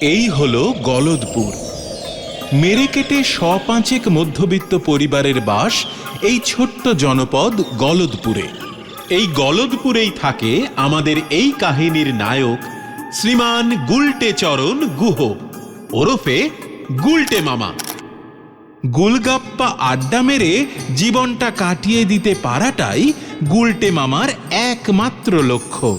এই হলো গলদপুর। মেরেকেটে ১৫০ মধ্যবিত্ত পরিবারের বাস এই ছোট্ট জনপদ গলদপুরে। এই গলদপুরেই থাকে আমাদের এই কাহিনীর নায়ক শ্রীমান গুলটে চরণ গুহ, ওরফে গুলটে মামা। গুলগাপ্পা আড্ডা মেরে জীবনটা কাটিয়ে দিতে পারাটাই গুলটে মামার একমাত্র লক্ষ্য।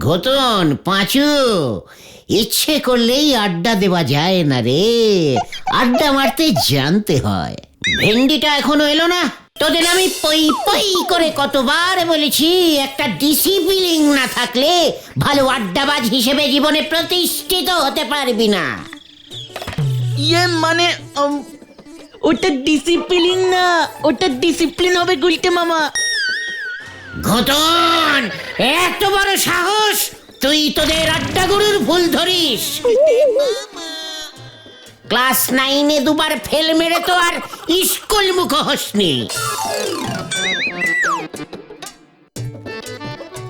ঘটন পাঁচু, ইচ্ছে করলেই আড্ডা দেওয়া যায় না রে, আড্ডা মারতে জানতে হয়। ভেন্ডিটা এখনো এলো না? তোদের আমি পই পই করে কতবার বলেছি, একটা ডিসিপ্লিন না থাকলে ভালো আড্ডাবাজ হিসেবে জীবনে প্রতিষ্ঠিত হতে পারবি না। মানে ওটা ডিসিপ্লিন না, ওটা ডিসিপ্লিন হবে গুলটে মামা। ঘটন, এত বড় সাহস! তুই তোদের আড্ডা গুরুর ভুল ধরিস। ক্লাস 9-এ দুবার ফেল মেরে তো আর স্কুল মুখ হসনি।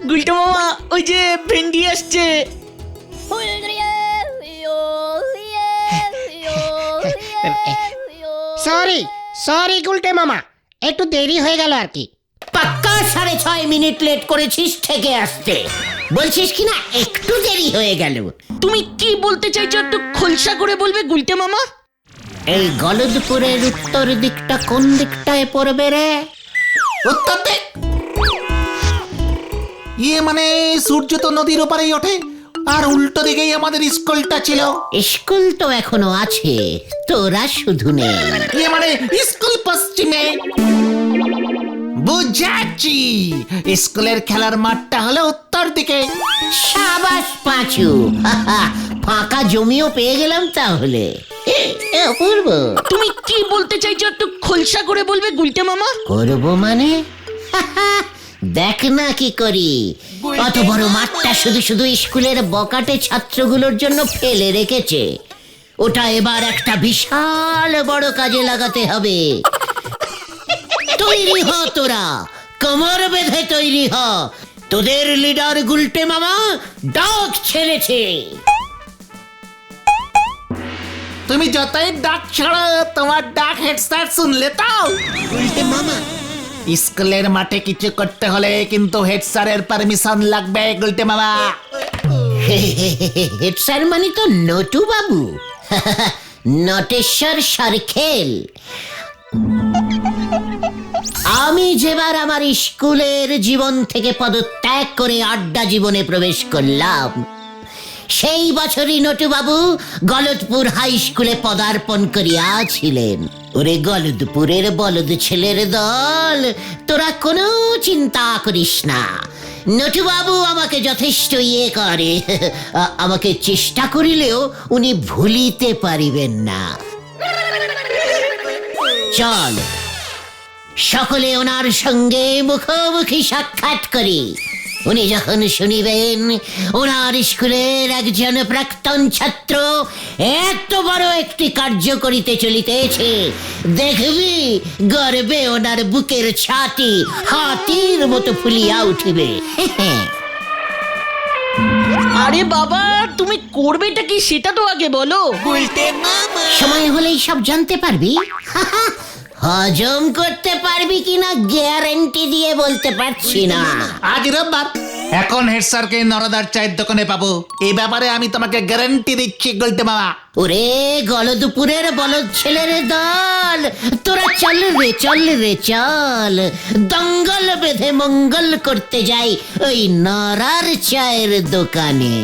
গুলটে মামা, ওই যে ভেন্ডি আসছে। সরি সরি গুলটে মামা, একটু দেরি হয়ে গেল আর কি। পাক্কা 6.5 মিনিট লেট করেছিস থেকে আসতে, বলছিস কিনা একটু দেরি হয়ে গেল। তুমি কি বলতে চাইছো একটু খোলসা করে বলবে গুলটে মামা? এই গলদপুরের উত্তর দিকটা কোন দিকটায় পড়বে রে? উত্তর দিক? মানে সূর্য তো নদীর ওপারেই ওঠে, আর উল্টো দিকেই আমাদের স্কুলটা ছিল। স্কুল তো এখনো আছে, তোরা শুধু নেই। মানে স্কুল পশ্চিমে। বুঝাচ্ছি, স্কুলের খেলার মাঠটা হলো উত্তর দিকে। সাবাস পাঁচু, ফাঁকা জমিও পেয়ে গেলাম তাহলে। অপূর্ব, তুমি কি বলতে চাইছো একটু খোলসা করে বলবে গুলটে মামা? করবো মানে? দেখ না কি করি। অত বড় মাঠটা শুধু শুধু স্কুলের বকাটে ছাত্রগুলোর জন্য ফেলে রেখেছে, ওটা এবার একটা বিশাল বড় কাজে লাগাতে হবে। তৈরি হ তোরা, কোমর বেঁধে তৈরি হ, তোদের লিডার গুলটে মামা ডাক ছেড়েছে। তুমি যতই ডাক ছাড়ো, তোমার ডাক হেড স্যার শুনলে তো। গুলটে মামা, স্কুলের মাঠে কিছু করতে হলে কিন্তু হেড স্যারের পারমিশন লাগবে গুলটে মামা। হেড স্যার মানে তো নটু বাবু, নটেশ্বর সরখেল। আমি যেবার আমার স্কুলের জীবন থেকে পদত্যাগ করে আড্ডা জীবনে প্রবেশ করলাম, সেই বছরই নটুবাবু গলদপুর হাই স্কুলে পদার্পণ করিয়াছিলেন। ওরে গলদপুরের বলদ ছেলের দল, তোরা কোনো চিন্তা করিস না, নটুবাবু আমাকে যথেষ্ট করে। আমাকে চেষ্টা করিলেও উনি ভুলিতে পারিবেন না। চল সকলে ওনার সঙ্গে মুখোমুখি সাক্ষাৎ করি। উনি যখন শুনিবেন ওনার স্কুলের একজন প্রাক্তন ছাত্র এত বড় একটি কার্য করিতে চলিতেছে, দেখবি গর্বে ওনার বুকের ছাতি হাতির মতো ফুলিয়া উঠিবে। আরে বাবা, তুমি করবেটা কি সেটা তো আগে বলো। সময় হলেই সব জানতে পারবি। হজম করতে পারবি কিনা গ্যারান্টি দিয়ে বলতে পারছি না। আজ রোববার, এখন হেড স্যারকে নরদার চায়ের দোকানে পাবো, এই ব্যাপারে আমি তোমাকে গ্যারান্টি দিচ্ছি গুলটে মামা। ওরে গলদপুরের বলদ ছেলের দল, তোরা চল রে চল রে চল, দঙ্গল বেঁধে মঙ্গল করতে যাই ওই নরার চায়ের দোকানে।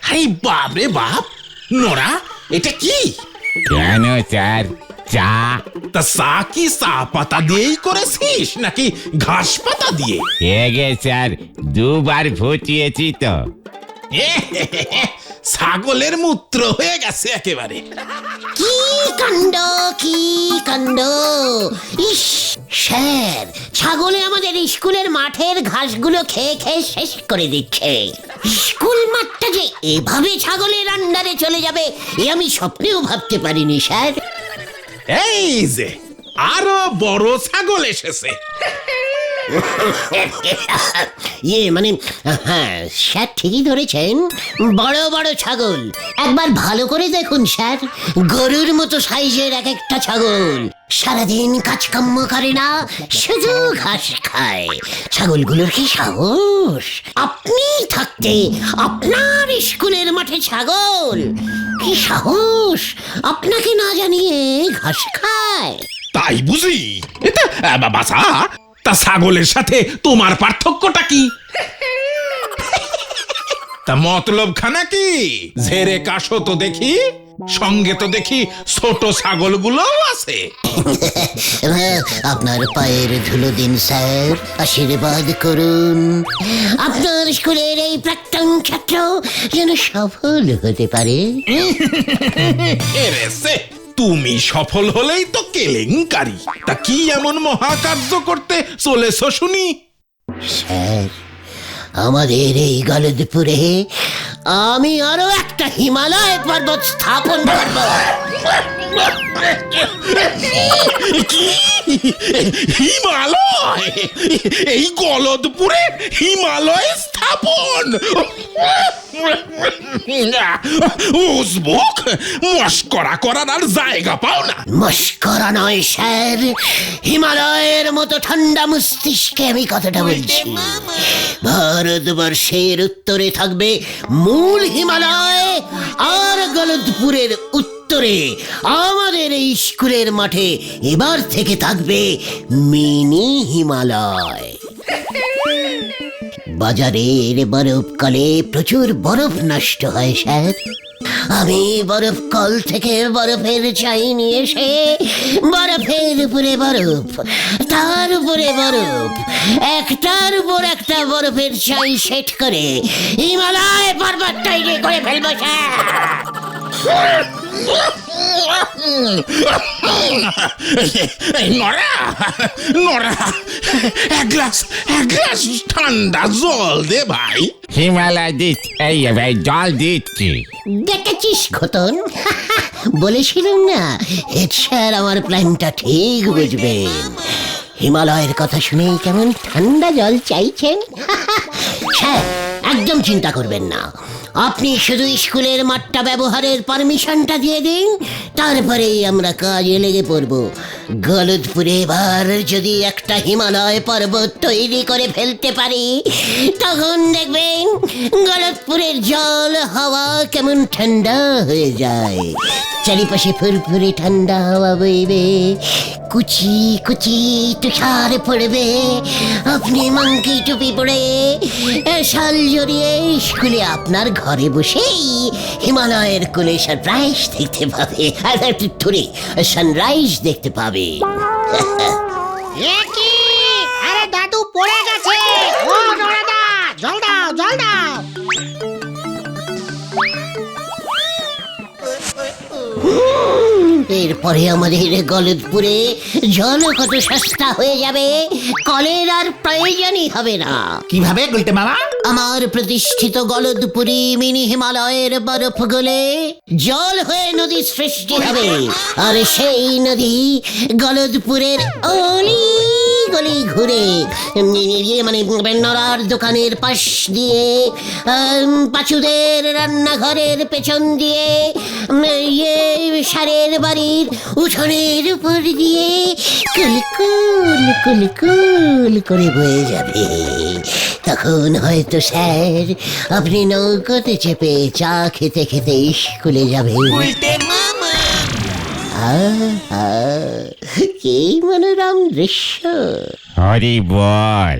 আরে বাপ রে বাপ, নোরা এটা কি? কেন স্যার, চা? তা চা কি চা পাতা দিয়েই করেছিস নাকি ঘাস পাতা দিয়ে? হেগে স্যার, দুবার ফুটিয়েছি তো। ছাগলের মূত্র হয়ে গেছে একেবারে। কি কাণ্ড, কি কাণ্ড! ইস, স্যার, ছাগলে আমাদের স্কুলের মাঠের ঘাসগুলো খেয়ে খেয়ে শেষ করে দিচ্ছে। স্কুল মাঠটা যে এভাবে ছাগলের আন্ডারে চলে যাবে এ আমি স্বপ্নেও ভাবতে পারিনি স্যার। এই যে আরো বড় ছাগল এসেছে। মানে হ্যাঁ স্যার, ঠিকই ধরেছেন, বড় বড় ছাগল। একবার ভালো করে দেখুন স্যার, গরুর মতো সাইজের এক একটা ছাগল। সারাদিন কাজকর্ম করে না, শুধু ঘাস খায়। ছাগলগুলোর কি সাহস! আপনি থাকতে আপনার স্কুলের মাঠে ছাগল, কি সাহস! আপনাকে না জানিয়ে ঘাস খায়। তাই বুঝি? এটা বাসা, তা ছাগলের সাথে তোমার পার্থক্যটা কি? তা মতলব খানা কি? ঝেড়ে কাশো তো দেখি, সঙ্গে তো দেখি ছোট ছাগলগুলোও আছে। আপনার পায়ের ধুলো দিন স্যার, আশীর্বাদ করুন আপনার স্কুলের এই প্রাক্তন ছাত্র যেন সফল হতে পারে। এরেছে, তুমি সফল হলেই তো কেলেঙ্কারি। তা কি এমন মহাকার্য করতে চলেছ শুনি? স্যার, আমাদের এই গলদপুরে আমি আরো একটা হিমালয় পর্বত স্থাপন করব। কি হিমালয়? এই গলদপুরে হিমালয় স্থাপন? উজবুক, মস্করা করার আর জায়গা পাও না। মস্করা নয় স্যার, হিমালয়ের মতো ঠান্ডা মস্তিষ্কে আমি কথাটা বলছি। ভারতবর্ষের উত্তরে থাকবে মূল হিমালয়, আর গলদপুরের উত্তরে আমাদের এই স্কুলের মাঠে এবার থেকে থাকবে মিনি হিমালয়। বাজারের বরফকালে প্রচুর বরফ নষ্ট হয় স্যার। আমি বরফ কল থেকে বরফের চাই নিয়ে এসে বরফের উপরে বরফ, তার উপরে বরফ, একটার উপর একটা বরফের চাই সেট করে হিমালয় পর্বত তৈরি করে ফেলবো স্যার। নরা, নরা, এক গ্লাস ঠান্ডা জল দে ভাই। হিমালয় দিচ্ছি, এই ভাই জল দিচ্ছি। দেখেছিস খতন, বলেছিলাম না হেড স্যার আমার প্ল্যানটা ঠিক বুঝবেন। হিমালয়ের কথা শুনেই কেমন ঠান্ডা জল চাইছেন। স্যার, একদম চিন্তা করবেন না, আপনি শুধু স্কুলের মাঠটা ব্যবহারের পারমিশনটা দিয়ে দিন, তারপরেই আমরা কাজে লেগে পড়ব। গলদপুরে এবার যদি একটা হিমালয় পর্বত তৈরি করে ফেলতে পারি, তখন দেখবেন গলদপুরের জল হাওয়া কেমন ঠান্ডা হয়ে যায়। চারিপাশে ফুরফুরে ঠান্ডা হাওয়া বইবে, কুচি কুচি তুষার পড়বে, আপনি মাংকি টুপি পরে শাল জড়িয়ে স্কুলে আপনার ঘরে বসেই হিমালয়ের কোলে সানরাইজ দেখতে পাবে। সানরাইজ দেখতে পাবে। এ কি? আরে দাদু পড়ে গেছে। ও নরাদা, জল দাও, জল দাও। এরপরে আমাদের গলদপুরে জল কত সস্তা হয়ে যাবে, কলের আর প্রয়োজনই হবে না। কিভাবে গুলটে মামা? আমার প্রতিষ্ঠিত গলদপুরি মিনি হিমালয়ের বরফ গলে জল হয়ে নদী সৃষ্টি হবে, আর সেই নদী গলদপুরের অলি গলি ঘুরে মানে নরার দোকানের পাশ দিয়ে, পাচুদের রান্নাঘরের পেছন দিয়ে, সারের বাড়ির উঠোনের উপর দিয়ে কুলকুল কুলকুল করে বয়ে যাবে। তখন হয়তো স্যার আপনি নৌকোতে চেপে চা খেতে খেতে স্কুলে যাবেন। কি মনোরম দৃশ্য! হরি বল,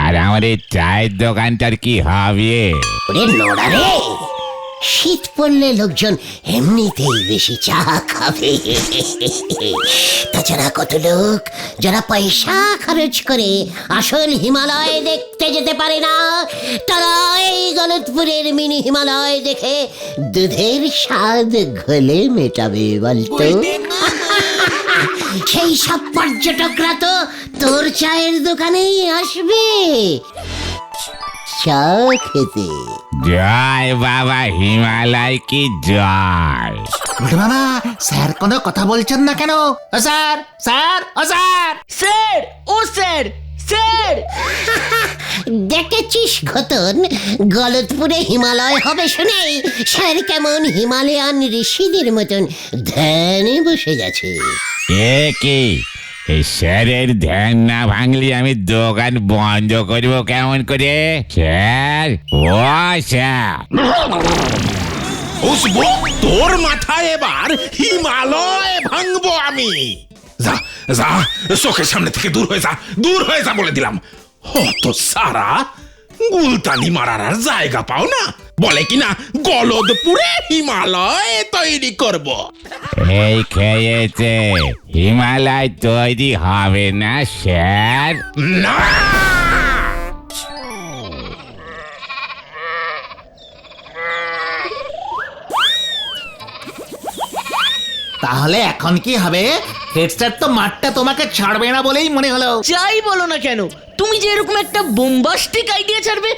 আর আমার এই চায়ের দোকানটার কি হবে? ওরে নোড়া রে, শীত পড়লে লোকজন এমনিতেই বেশি চা খাবে। তাছাড়া কত লোক যারা পয়সা খরচ করে আসল হিমালয় দেখতে যেতে পারে না, তারা এই গলদপুরের মিনি হিমালয় দেখে দুধের স্বাদ ঘোলে মেটাবে বলতো। সেই সব পর্যটকরা তো তোর চায়ের দোকানেই আসবে চা খেতে। জয় বাবা হিমালয় কি জয়। গুলটে মামা, স্যার কোনো কথা বলছেন না কেন? ও স্যার, স্যার, ও স্যার। স্যার, ও স্যার, স্যার। দেখেছিস ঘটন, গলতপুরে হিমালয় হবে শুনেই স্যার কেমন হিমালয়ান ঋষিদের মতন ধ্যানে বসে গেছে। এ কি, এই স্যারের ধ্যান না ভাঙলি আমি দোকান বন্ধ করবো কেমন করে? স্যার, ও স্যার। বুঝবো তোর মাথায় এবার হিমালয় ভাঙবো আমি। যা যা, চোখের সামনে থেকে দূর হয়ে যা, দূর হয়ে যা বলে দিলাম। হত সারা গুলতানি মারার আর জায়গা পাও না, বলে কিনা গলদপুরে হিমালয় তৈরি করব। এই খেয়েছে, হিমালয় তৈরি হবে না স্যার। না, তাহলে এখন কি হবে? হেড স্যার তো মাঠটা তোমাকে ছাড়বে না বলেই মনে হলো। যাই বলো না কেন, তুমি যে এরকম একটা বোম্বাস্টিক আইডিয়া ছাড়বে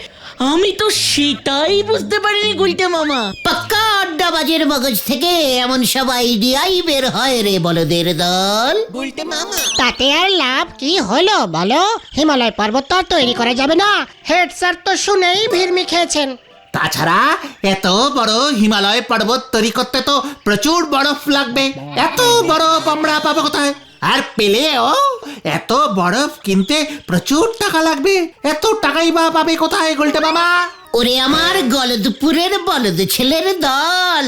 আমি তো সেটাই বুঝতে পারিনি গুলটে মামা। পাক্কা আড্ডাবাজের মগজ থেকে এমন সব আইডিয়াই বের হয় রে বলদের দল। তাতে আর লাভ কি হলো বলো? হিমালয় পর্বত তো আর তৈরি করা যাবে না। হেড স্যার তো শুনেই ভিড়মি খেয়েছেন। তাছাড়া এত বড় হিমালয় পর্বত তৈরি করতে তো প্রচুর বরফ লাগবে। এত বরফ আমরা পাবো কোথায়? আর পেলেও এত বরফ কিনতে প্রচুর টাকা লাগবে। এত টাকাই বা পাবে কোথায় গুলটে মামা? ওরে আমার গলদপুরের বলদ ছেলের দল,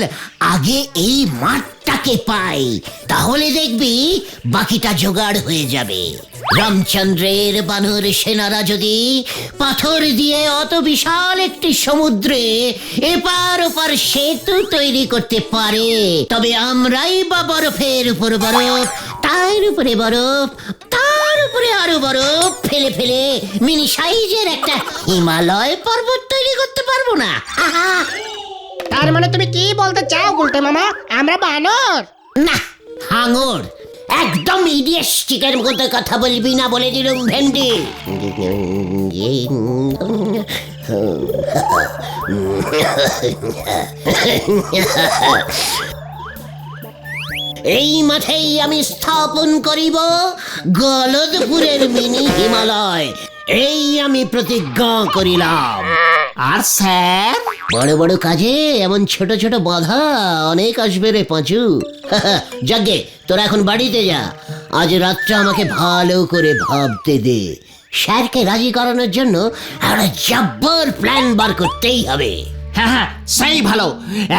আগে এই মাঠটাকে পাই, তাহলে দেখবি বাকিটা জোগাড় হয়ে যাবে। রামচন্দ্রের বানর সেনারা যদি পাথর দিয়ে অত বিশাল একটি সমুদ্রে এপার ওপার সেতু তৈরি করতে পারে, তবে আমরাই বা বরফের উপর বরফ, তার উপরে বরফ, তার উপরে আরো বরফ ফেলে ফেলে মিনি সাইজের একটা হিমালয় পর্বত তৈরি করতে পারবো না? তার মানে তুমি কি বলতে চাও গুলটে মামা? আমরা বানর? না, হাঙর। একদম ইডিয়েস্টিকের মতো কথা বলবি না বলে দিলুম ভেন্ডি। এই মাঠেই আমি স্থাপন করিব গলদপুরের মিনি হিমালয়, এই আমি প্রতিজ্ঞা করিলাম। আর স্যার? বড় বড় কাজে এমন ছোট ছোট বাধা অনেক আসবে রে পাঁচু। যাগে, তোরা এখন বাড়িতে যা। আজ রাতটা আমাকে ভালো করে ভাবতে দে। স্যারকে রাজি করানোর জন্য একটা জব্বর প্ল্যান বার করতেই হবে। হ্যাঁ হ্যাঁ, সেই ভালো।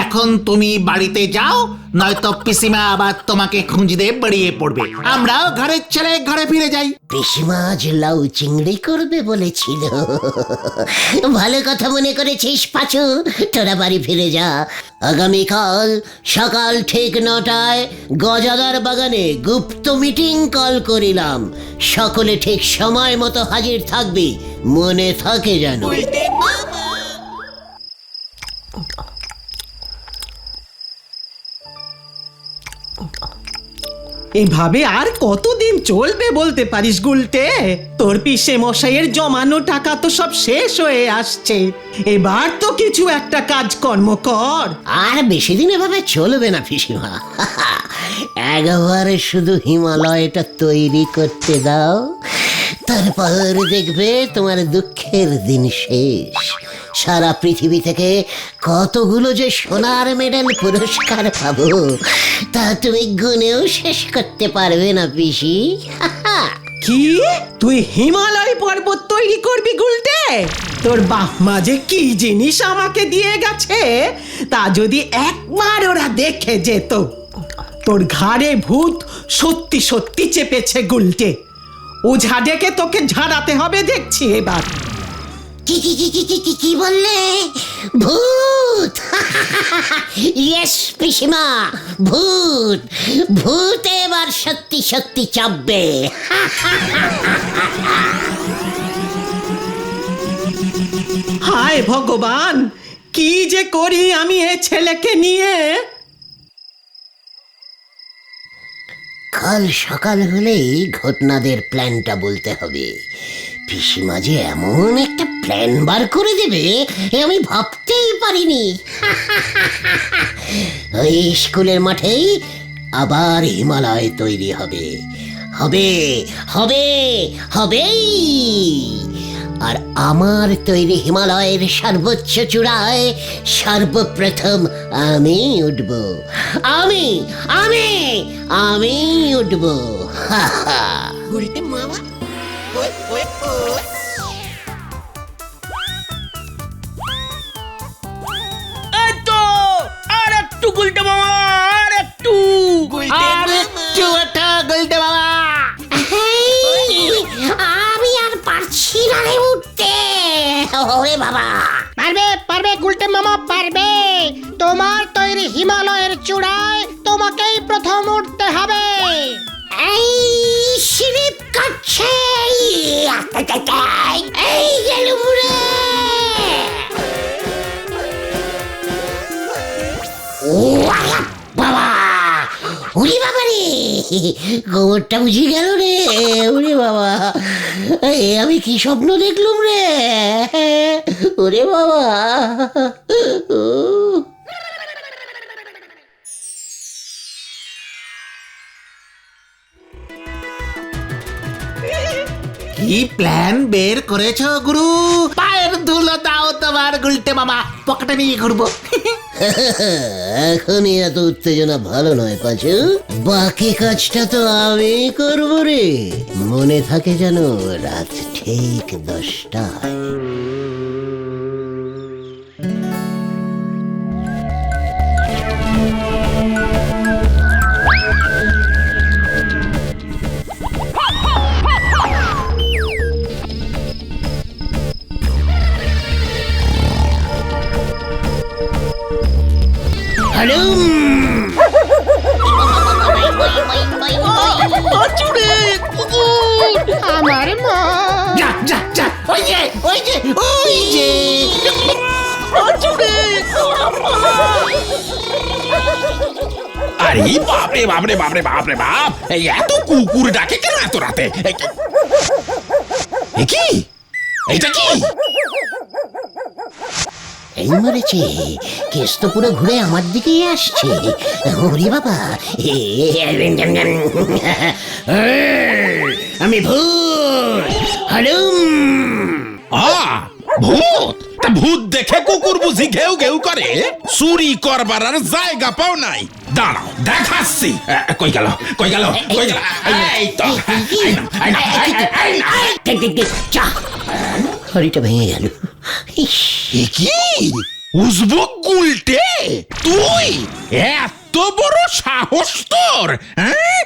এখন তুমি বাড়িতে যাও, নয়তো পিসিমা আবার তোমাকে খুঁজতে বেরিয়ে পড়বে। আমরাও ঘরের ছেলে ঘরে ফিরে যাই। পিসিমা আজ লাউ চিংড়ি করবে বলেছিল। ভালো কথা মনে করেছিস পাঁচু, তোরা বাড়ি ফিরে যা। আগামীকাল সকাল ঠিক 9টায় গজাদার বাগানে গুপ্ত মিটিং কল করিলাম। সকলে ঠিক সময় মতো হাজির থাকবি, মনে থাকে যেন। এইভাবে আর কতদিন চলবে বলতে পারিস গুলটে? তোর পিসে মশাইয়ের জমানো টাকা তো সব শেষ হয়ে আসছে। এবার তো কিছু একটা কাজকর্ম কর। আর বেশি দিন এভাবে চলবে না পিসিমা। একবার শুধু হিমালয়টা তৈরি করতে দাও, তারপর দেখবে তোমার দুঃখের দিন শেষ। সারা পৃথিবী থেকে কতগুলো যে সোনার মেডেল পুরস্কার পাবো তা তুমি গুনেও শেষ করতে পারবে না পিসি। কি, তুই হিমালয় পর্বত তৈরি করবি গুলটে? তোর বাপ মা যে কি জিনিস আমাকে দিয়ে গেছে তা যদি একবার ওরা দেখে যেত। তোর ঘাড়ে ভূত সত্যি সত্যি চেপেছে গুলটে। ওঝা ডেকে তোকে ঝাড়াতে হবে দেখছি এবার। কি কি কি কি কি কি কি বললে? ভূত? ইয়েস পিসিমা, ভূত। ভূত এবার সত্যি সত্যি চাপবে। হায় ভগবান, কি যে করি আমি এ ছেলেকে নিয়ে। কাল সকাল হলেই ঘটনাদের প্ল্যানটা বলতে হবে। পিসিমা যে এমন একটা প্ল্যান বার করে দেবে এ আমি ভাবতেই পারিনি। ওই স্কুলের মাঠেই আবার হিমালয় তৈরি হবে, হবে হবে হবেই। আর আমার তৈরি হিমালয়ের সর্বোচ্চ চূড়ায় সর্বপ্রথম আমি উঠব, আমি আমি আমি উঠব। এই তো আর একটু গুলটে মামা, আর একটু আমি আর পারছি না রে উঠতে। ওরে বাবা, পারবে পারবে গুলটে মামা পারবে। তোমার তৈরি হিমালয়ের চূড়ায় তোমাকেই প্রথম উঠতে হবে। এই স্লিপ কাটছে, এই গেলুম রে। ও বাবা, ওরে বাবা রে, গোবরটা বুঝি গেল রে। ওরে বাবা, আমি কি স্বপ্ন দেখলুম রে। ওরে বাবা, ও কি প্ল্যান বের করেছো গুরু? পায়ের ধুলো দাও তোমার গুলটে মামা, পকেটে নিয়ে ঘুরবো। এখনই এত উত্তেজনা ভালো নয় পাচু, বাকি কাজটা তো আমি করব রে। মনে থাকে যেন রাত ঠিক 10টায়। হালুম আমার মা যা যা যা, ওই যে ওই যে ওই যে। আরে বাপরে বাপরে বাপরে বাপরে বাপ, এই এত কুকুর ডাকে কেন এত রাতে? এ কি, এইটা কি? এই মরেছে, কেস তো পুরো ঘুরে আমার দিকেই আসছে। ওরে বাবা, আমি ভূত হালুম। ভূত? তা ভূত দেখে কুকুর বুঝি ঘেউ ঘেউ করে? চুরি করবার আর জায়গা পাও নাই। দাঁড়াও দেখাচ্ছি। কই গেল কই গেল কই গেল? এই তো, এই নাও, এই নাও। চা, হরিটা ভেঙে গেল। এ কি উজবুক গুলটে, তুই এত বড় সাহস তোর? হ্যাঁ,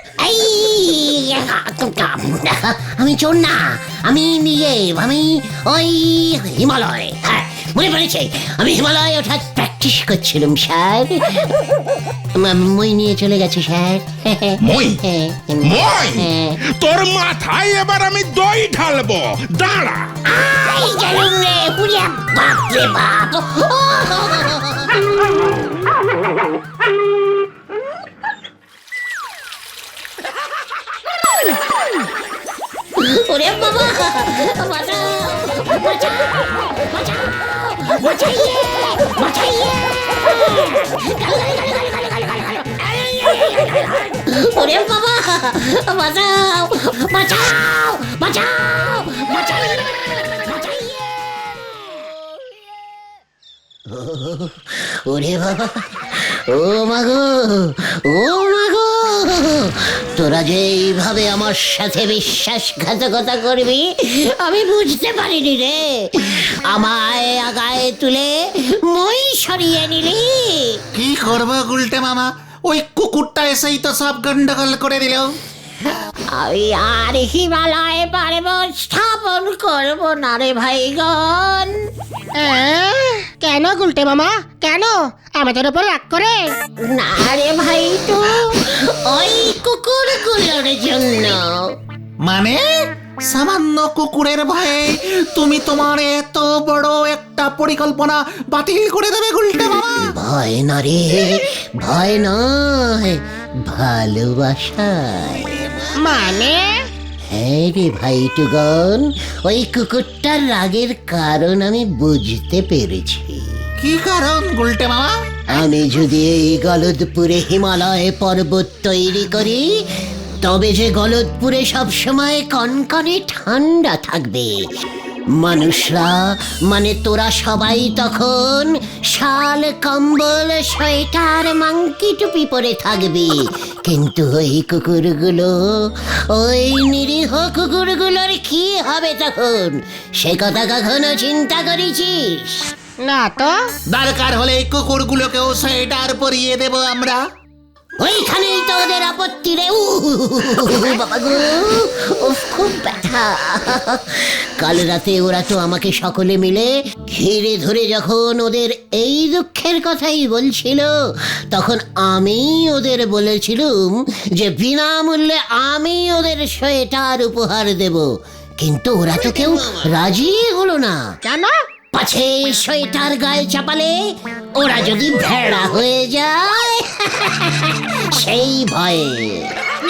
আমি চোর না, আমি নিজে, আমি ওই হিমালয়। হ্যাঁ মনে পড়েছে, আমি হিমালয় ওঠার প্র্যাকটিস করছিলাম স্যার। মই নিয়ে চলে গেছে স্যার। মই মই তোর মাথায় এবার আমি দই ঢালবো, দাঁড়া। আই গেলুম রে, পুরিয়া বাপ রে বাপ। ওরে বাবা, বাঁচাও বাঁচাও বাঁচাও, বাঁচাইয়ে বাঁচাইয়ে। ওরে বাবা, বাঁচাও বাঁচাও বাঁচাও বাঁচাইয়ে বাঁচাইয়ে। ওরে বাবা, ও মাগো, ও মাগো, তোরা যে এইভাবে আমার সাথে বিশ্বাসঘাতকতা করবি আমি বুঝতে পারিনি রে। আমায় আগায় তুলে মই সরিয়ে নিলি। কি করবো গুলটে মামা, ওই কুকুরটা এসেই তো সব গন্ডগোল করে দিল। আমি আর হিমালয়ে পার্বত স্থাপন করবো না রে ভাইগণ। কেন গুলটে মামা, কেন আমাদের উপর রাগ করে? না রে ভাই, তো ওই কুকুরগুলোর জন্য। মানে সামান্য কুকুরের ভয়ে তুমি তোমার এত বড় একটা পরিকল্পনা বাতিল করে দেবে গুলটে মামা? ভয় না রে, ভয় নয়, ভালোবাসায়। মানে হ্যাঁ রে ভাই টুগন, ওই কুকুরটার রাগের কারণ আমি বুঝতে পেরেছি। কি কারণ গুলটে মামা? আমি যদি এই গলদপুরে হিমালয় পর্বত তৈরি করি, তবে যে গলদপুরে সবসময় কনকনে ঠান্ডা থাকবে। মানুষরা মানে তোরা সবাই তখন শাল, কম্বল, সোয়েটার, মাংকি টুপি পরে থাকবি। কিন্তু ওই কুকুরগুলো, ওই নিরীহ কুকুরগুলোর কি হবে তখন? সে কথা কখনো চিন্তা করেছিস? না তো। দরকার হলে এই কুকুরগুলোকেও সোয়েটার পরিয়ে দেব আমরা। ওইখানেই তো ওদের আপত্তি রে। বাবা গো, উফ, খুব ব্যথা। কাল রাতে ওরা তো আমাকে সকলে মিলে ঘিরে ধরে যখন ওদের এই দুঃখের কথাই বলছিল, তখন আমি ওদের বলেছিলুম যে বিনামূল্যে আমি ওদের সোয়েটার উপহার দেব। কিন্তু ওরা তো কেউ রাজি হলো না। কেন? পাছে সোয়েটার গায়ে চাপালে ওরা যদি ভেড়া হয়ে যায় সেই ভয়ে।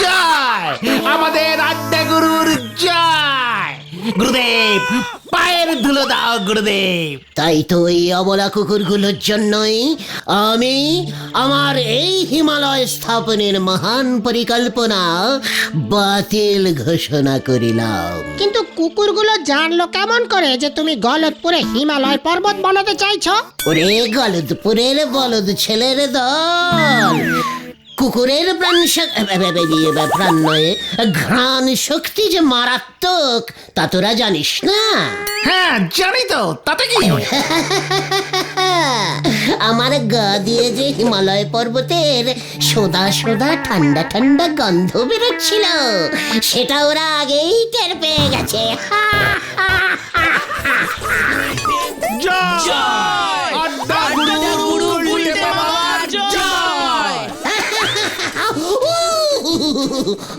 জয় আমাদের আড্ডা গুরুর জয়। গুরুদেব পায়ের ধুলো দাও গুরুদেব। তাই তো ওই অবলা কুকুরগুলোর জন্যই আমি আমার এই হিমালয় স্থাপনের মহান পরিকল্পনা বাতিল ঘোষণা করিলাম। কিন্তু কুকুরগুলো জানলো কেমন করে যে তুমি গলদপুরে হিমালয় পর্বত বানাতে চাইছো? ওরে গলদপুরের বলদ ছেলের দল, কুকুরের প্রাণ নয়, ঘ্রাণ শক্তি যে মারাত্মক তা তোরা জানিস না? হ্যাঁ জানি তো, তাতে কি? আমার গা দিয়ে যে হিমালয় পর্বতের সোদা সোদা ঠান্ডা ঠান্ডা গন্ধ বেরোচ্ছিল, সেটা ওরা আগেই টের পেয়ে গেছে। আড্ডা গুরু গুলটে মামার জয়।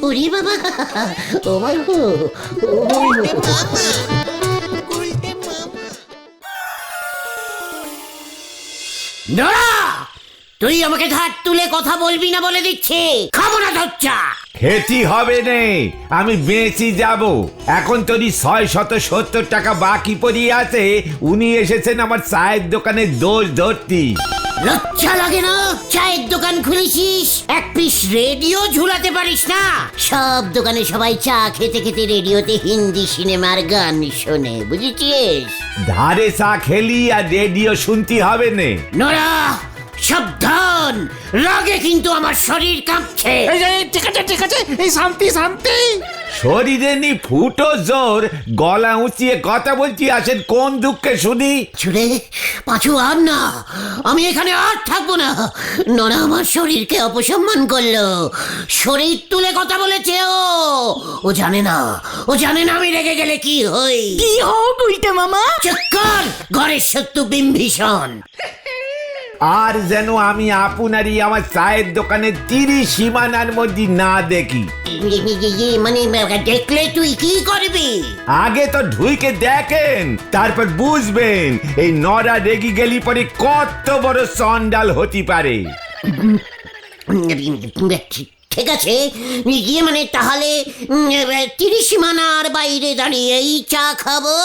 ওরে বাবা, ও মাই গো, নড়া, তুই আমাকে ধার তুলে কথা বলবি না বলে দিচ্ছি। খাবো না ধচ্চা। খেতি হবে নে, আমি বেঁচে যাব। এখন তোরই 670 টাকা বাকি পড়িয়ে আছে। উনি এসেছেন আমার চায়ের দোকানে দোষ ধরতি। লজ্জা লাগে না? চায়ের দোকান খুলেছিস, এক পিস রেডিও ঝুলাতে পারিস না? সব দোকানে সবাই চা খেতে খেতে রেডিওতে হিন্দি সিনেমার গান শোনে, বুঝেছিস? ধারে চা খেলি আর রেডিও শুনতে হবে নে। নোরা, সাবধান, রাগে কিন্তু আমার শরীর কাঁপছে। ঠিক আছে ঠিক আছে, এই শান্তি শান্তি। শরীরে নি ফুটো জোর, গলা উঁচিয়ে কথা বলছি, আসেন কোন দুঃখে শুনি। ছুড়ে পাঁচু, আর না, আমি এখানে আর থাকবো না। নোরা আমার শরীরকে অপসম্মান করলো, শরীর তুলে কথা বলেছে। ও জানে না, ও জানে না আমি রেগে গেলে কি হই। কি হোক উল্টে মামা? চক্কর, ঘরের শত্রু বিম্ভীষণ। আর যেন আমি আপনারই আমার চায়ের দোকানে 30 সীমানার মধ্যে না দেখি। মানে দেখলে তুই কি করবি? আগে তো ঢুইকে দেখেন, তারপর বুঝবেন এই নরা রেগি গেলি পরে কত বড় চন্ডাল হতে পারে। ঠিক আছে, গিয়ে মানে তাহলে 30 সীমানার বাইরে দাঁড়িয়েই চা খাবো।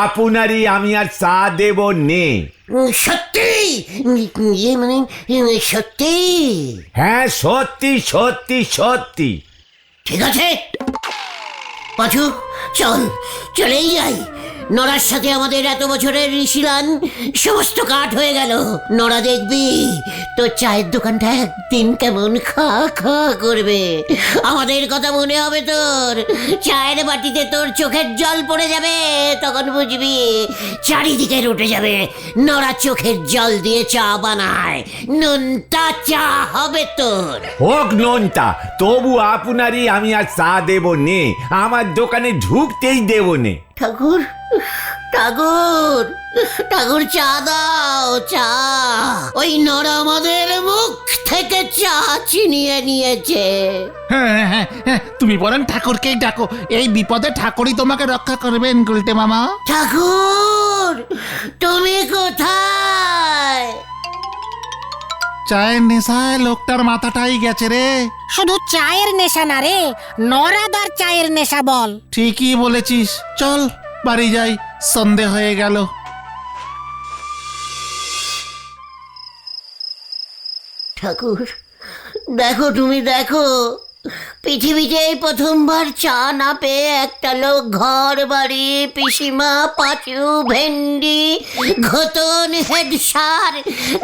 আপনারই আমি আর চা দেব নে। সত্যি? মানে সত্যি? হ্যাঁ সত্যি সত্যি সত্যি। ঠিক আছে পাঁচু, চল, চলেই যাই। নড়ার সাথে আমাদের এত বছরের ঋষিলান সমস্ত কাঠ হয়ে গেল। নড়া দেখবি তোর চায়ের দোকানটা একদিন কেমন খা খা করবে। আমাদের কথা মনে হবে তোর। চায়ের বাটিতে তোর চোখের জল পড়ে যাবে, তখন বুঝবি চারিদিকে রটে যাবে নড়া চোখের জল দিয়ে চা বানায়। নোনতা চা হবে তোর। হোক নোনতা, তবু আপনারই আমি আর চা দেব নে, আমার দোকানে ঢুকতেই দেব নে। ঠাকুর, ঠাকুর, ঠাকুর, চা দাও, চা। ওই নড়া আমাদের মুখ থেকে চা ছিনিয়ে নিয়েছে। হ্যাঁ, তুমি বলেন ঠাকুরকেই ডাকো, এই বিপদে ঠাকুরই তোমাকে রক্ষা করবেন গুলটে মামা। ঠাকুর, তুমি কোথায়? চায়ের নেশায় লোকটার মাথাটাই গেছে রে। শুধু চায়ের নেশা না রে, নরাদার চায়ের নেশা বল। ঠিকই বলেছিস, চল বাড়ি যাই, সন্ধে হয়ে গেল। ঠাকুর, দেখো তুমি দেখো, পৃথিবীতে এই প্রথমবার চা না পেয়ে একটা লোক ঘর বাড়ি, পিসিমা, পাঁচু, ভেন্ডি, ঘতন, হেড সার,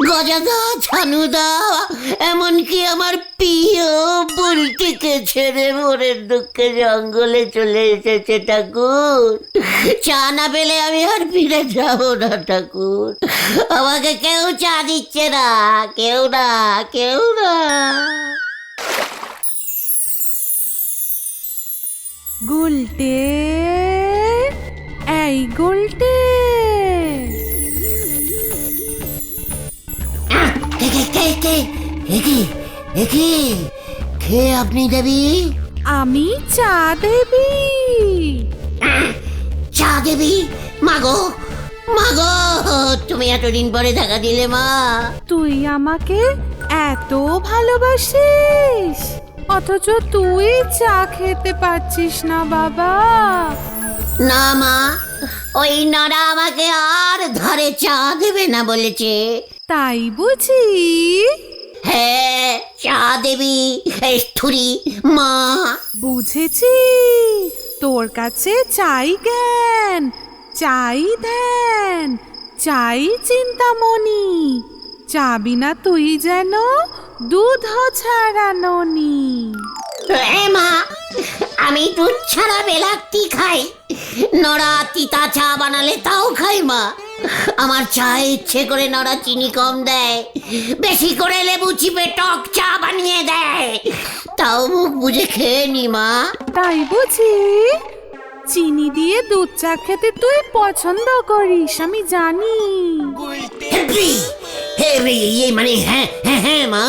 গজাদা, ছানুদা, এমনকি আমার প্রিয় বুলটিকে ছেড়ে মোরের দুঃখে জঙ্গলে চলে এসেছে। ঠাকুর, চা না পেলে আমি আর ফিরে যাবো না। ঠাকুর, আমাকে কেউ চা দিচ্ছে না, কেউ না, কেউ না। গুলটে, এই গুলটে, কে আপনি দেবী? আমি চা দেবী। চা দেবী? মাগো, মাগো, তুমি এতদিন পরে দেখা দিলে মা। তুই আমাকে এত ভালোবাসিস, অথচ তুই চা খেতে পাচ্ছিস না বাবা। না মা, ওই নড়া আমাকে আর ধারে চা দেবে না বলেছে। তাই বুঝি? হ্যাঁ, চা দেবী স্থুরি মা। বুঝেছি, তোর কাছে চাই জ্ঞান, চাই ধ্যান, চাই চিন্তামণি, চাবি না তুই যেন দুধ ছাড়া ননি। মা, আমি দুধ ছাড়া বেলাক্তি খাই, নড়া তিতা চা বানালে তাও খাই মা। আমার চায়ে ইচ্ছে করে নড়া চিনি কম দেয়, বেশি করে লেবু চিপে টক চা বানিয়ে দেয়, তাও মুখ বুঝে খেয়ে নি মা। তাই বুঝি? চিনি দিয়ে দুধ চা খেতে তুই পছন্দ করিস, আমি জানি। মানে হ্যাঁ হ্যাঁ হ্যাঁ মা,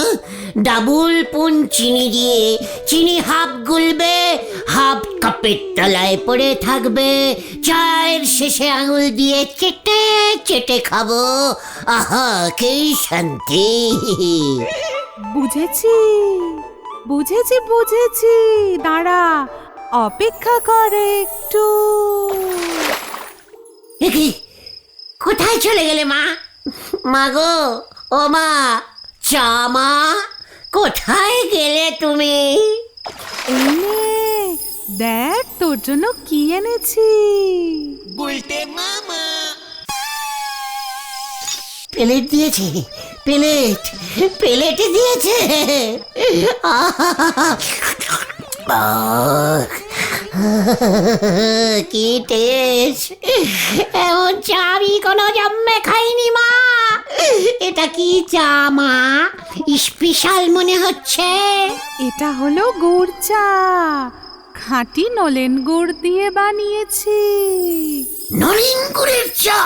ডাবল পুন চিনি দিয়ে, চিনি হাফ গুলবে, হাফ কাপের তলায় পড়ে থাকবে, চায়ের শেষে আঙুল দিয়ে চেটে চেটে খাবো, আহা কি শান্তি। বুঝেছি বুঝেছি বুঝেছি, দাঁড়া, অপেক্ষা করে একটু। কি, কোথায় চলে গেলে মা? মা গো, ও মা, চা মা, কোথায় গেলে তুমি? এই নে, দেখ তোর জন্য কি এনেছি। প্লেট দিয়েছে, প্লেট, প্লেট দিয়েছে। কি টেস্ট! এমন চা আমি কোনো জন্মে খাইনি মা। এটা কি চা মা? স্পেশাল মনে হচ্ছে। এটা হলো গুড় চা, খাঁটি নলেন গুড় দিয়ে বানিয়েছি। নলেন গুড়ের চা?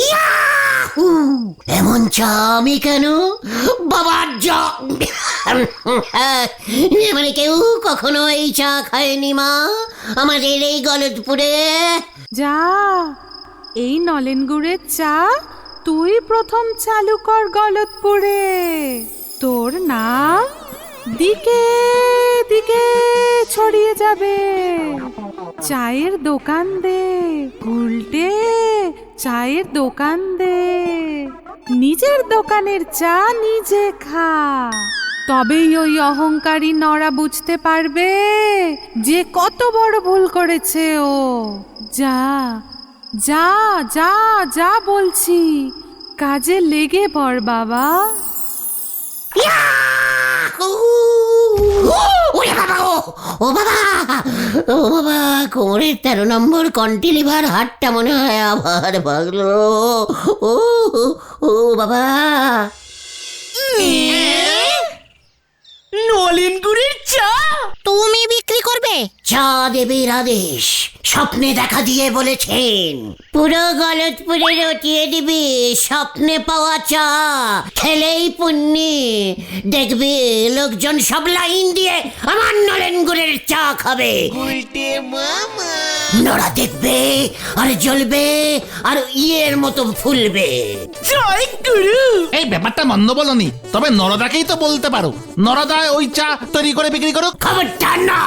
ইয়াহু! এমন চা আমি কেন বাবার চা, মানে কেউ কখনো এই চা খায়নি মা আমাদের এই গলদপুরে। যা, এই নলেন গুড়ের চা তুই প্রথম চালু কর গলদপুরে। তোর নাম দিকে দিকে ছড়িয়ে যাবে। চায়ের দোকান দে উল্টে, চায়ের দোকান দে, নিজের দোকানের চা নিজে খা। তবেই ওই অহংকারী নরা বুঝতে পারবে যে কত বড় ভুল করেছে ও। যা যা যা যা বলছি, কাজে লেগে পড় বাবা। ও বাবা, ও বাবা, কোমরের 13 নম্বর কন্টিলিভার হাটটা মনে হয় আবার ভাগলো। ও ও বাবা, নলেন গুড়ের চা তুমি বিক্রি করবে? চা দেবীর আদেশ, স্বপ্নে দেখা দিয়ে বলেছেন পুরো গলতপুরে রটিয়ে দিবি স্বপ্নে পাওয়া চা, খেলেই পুণ্যি, দেখবি লোকজন সব লাইন দিয়ে আমার নলেন গুড়ের চা খাবে। নড়া দেখবে আর জ্বলবে আর ইয়ের মতো ফুলবে। জয় গুরু। এই ব্যাপারটা মন্দ বলনি, তবে নরদাকেই তো বলতে পারো, নরদা ওই চা তৈরি করে বিক্রি করুক। খবরদার না,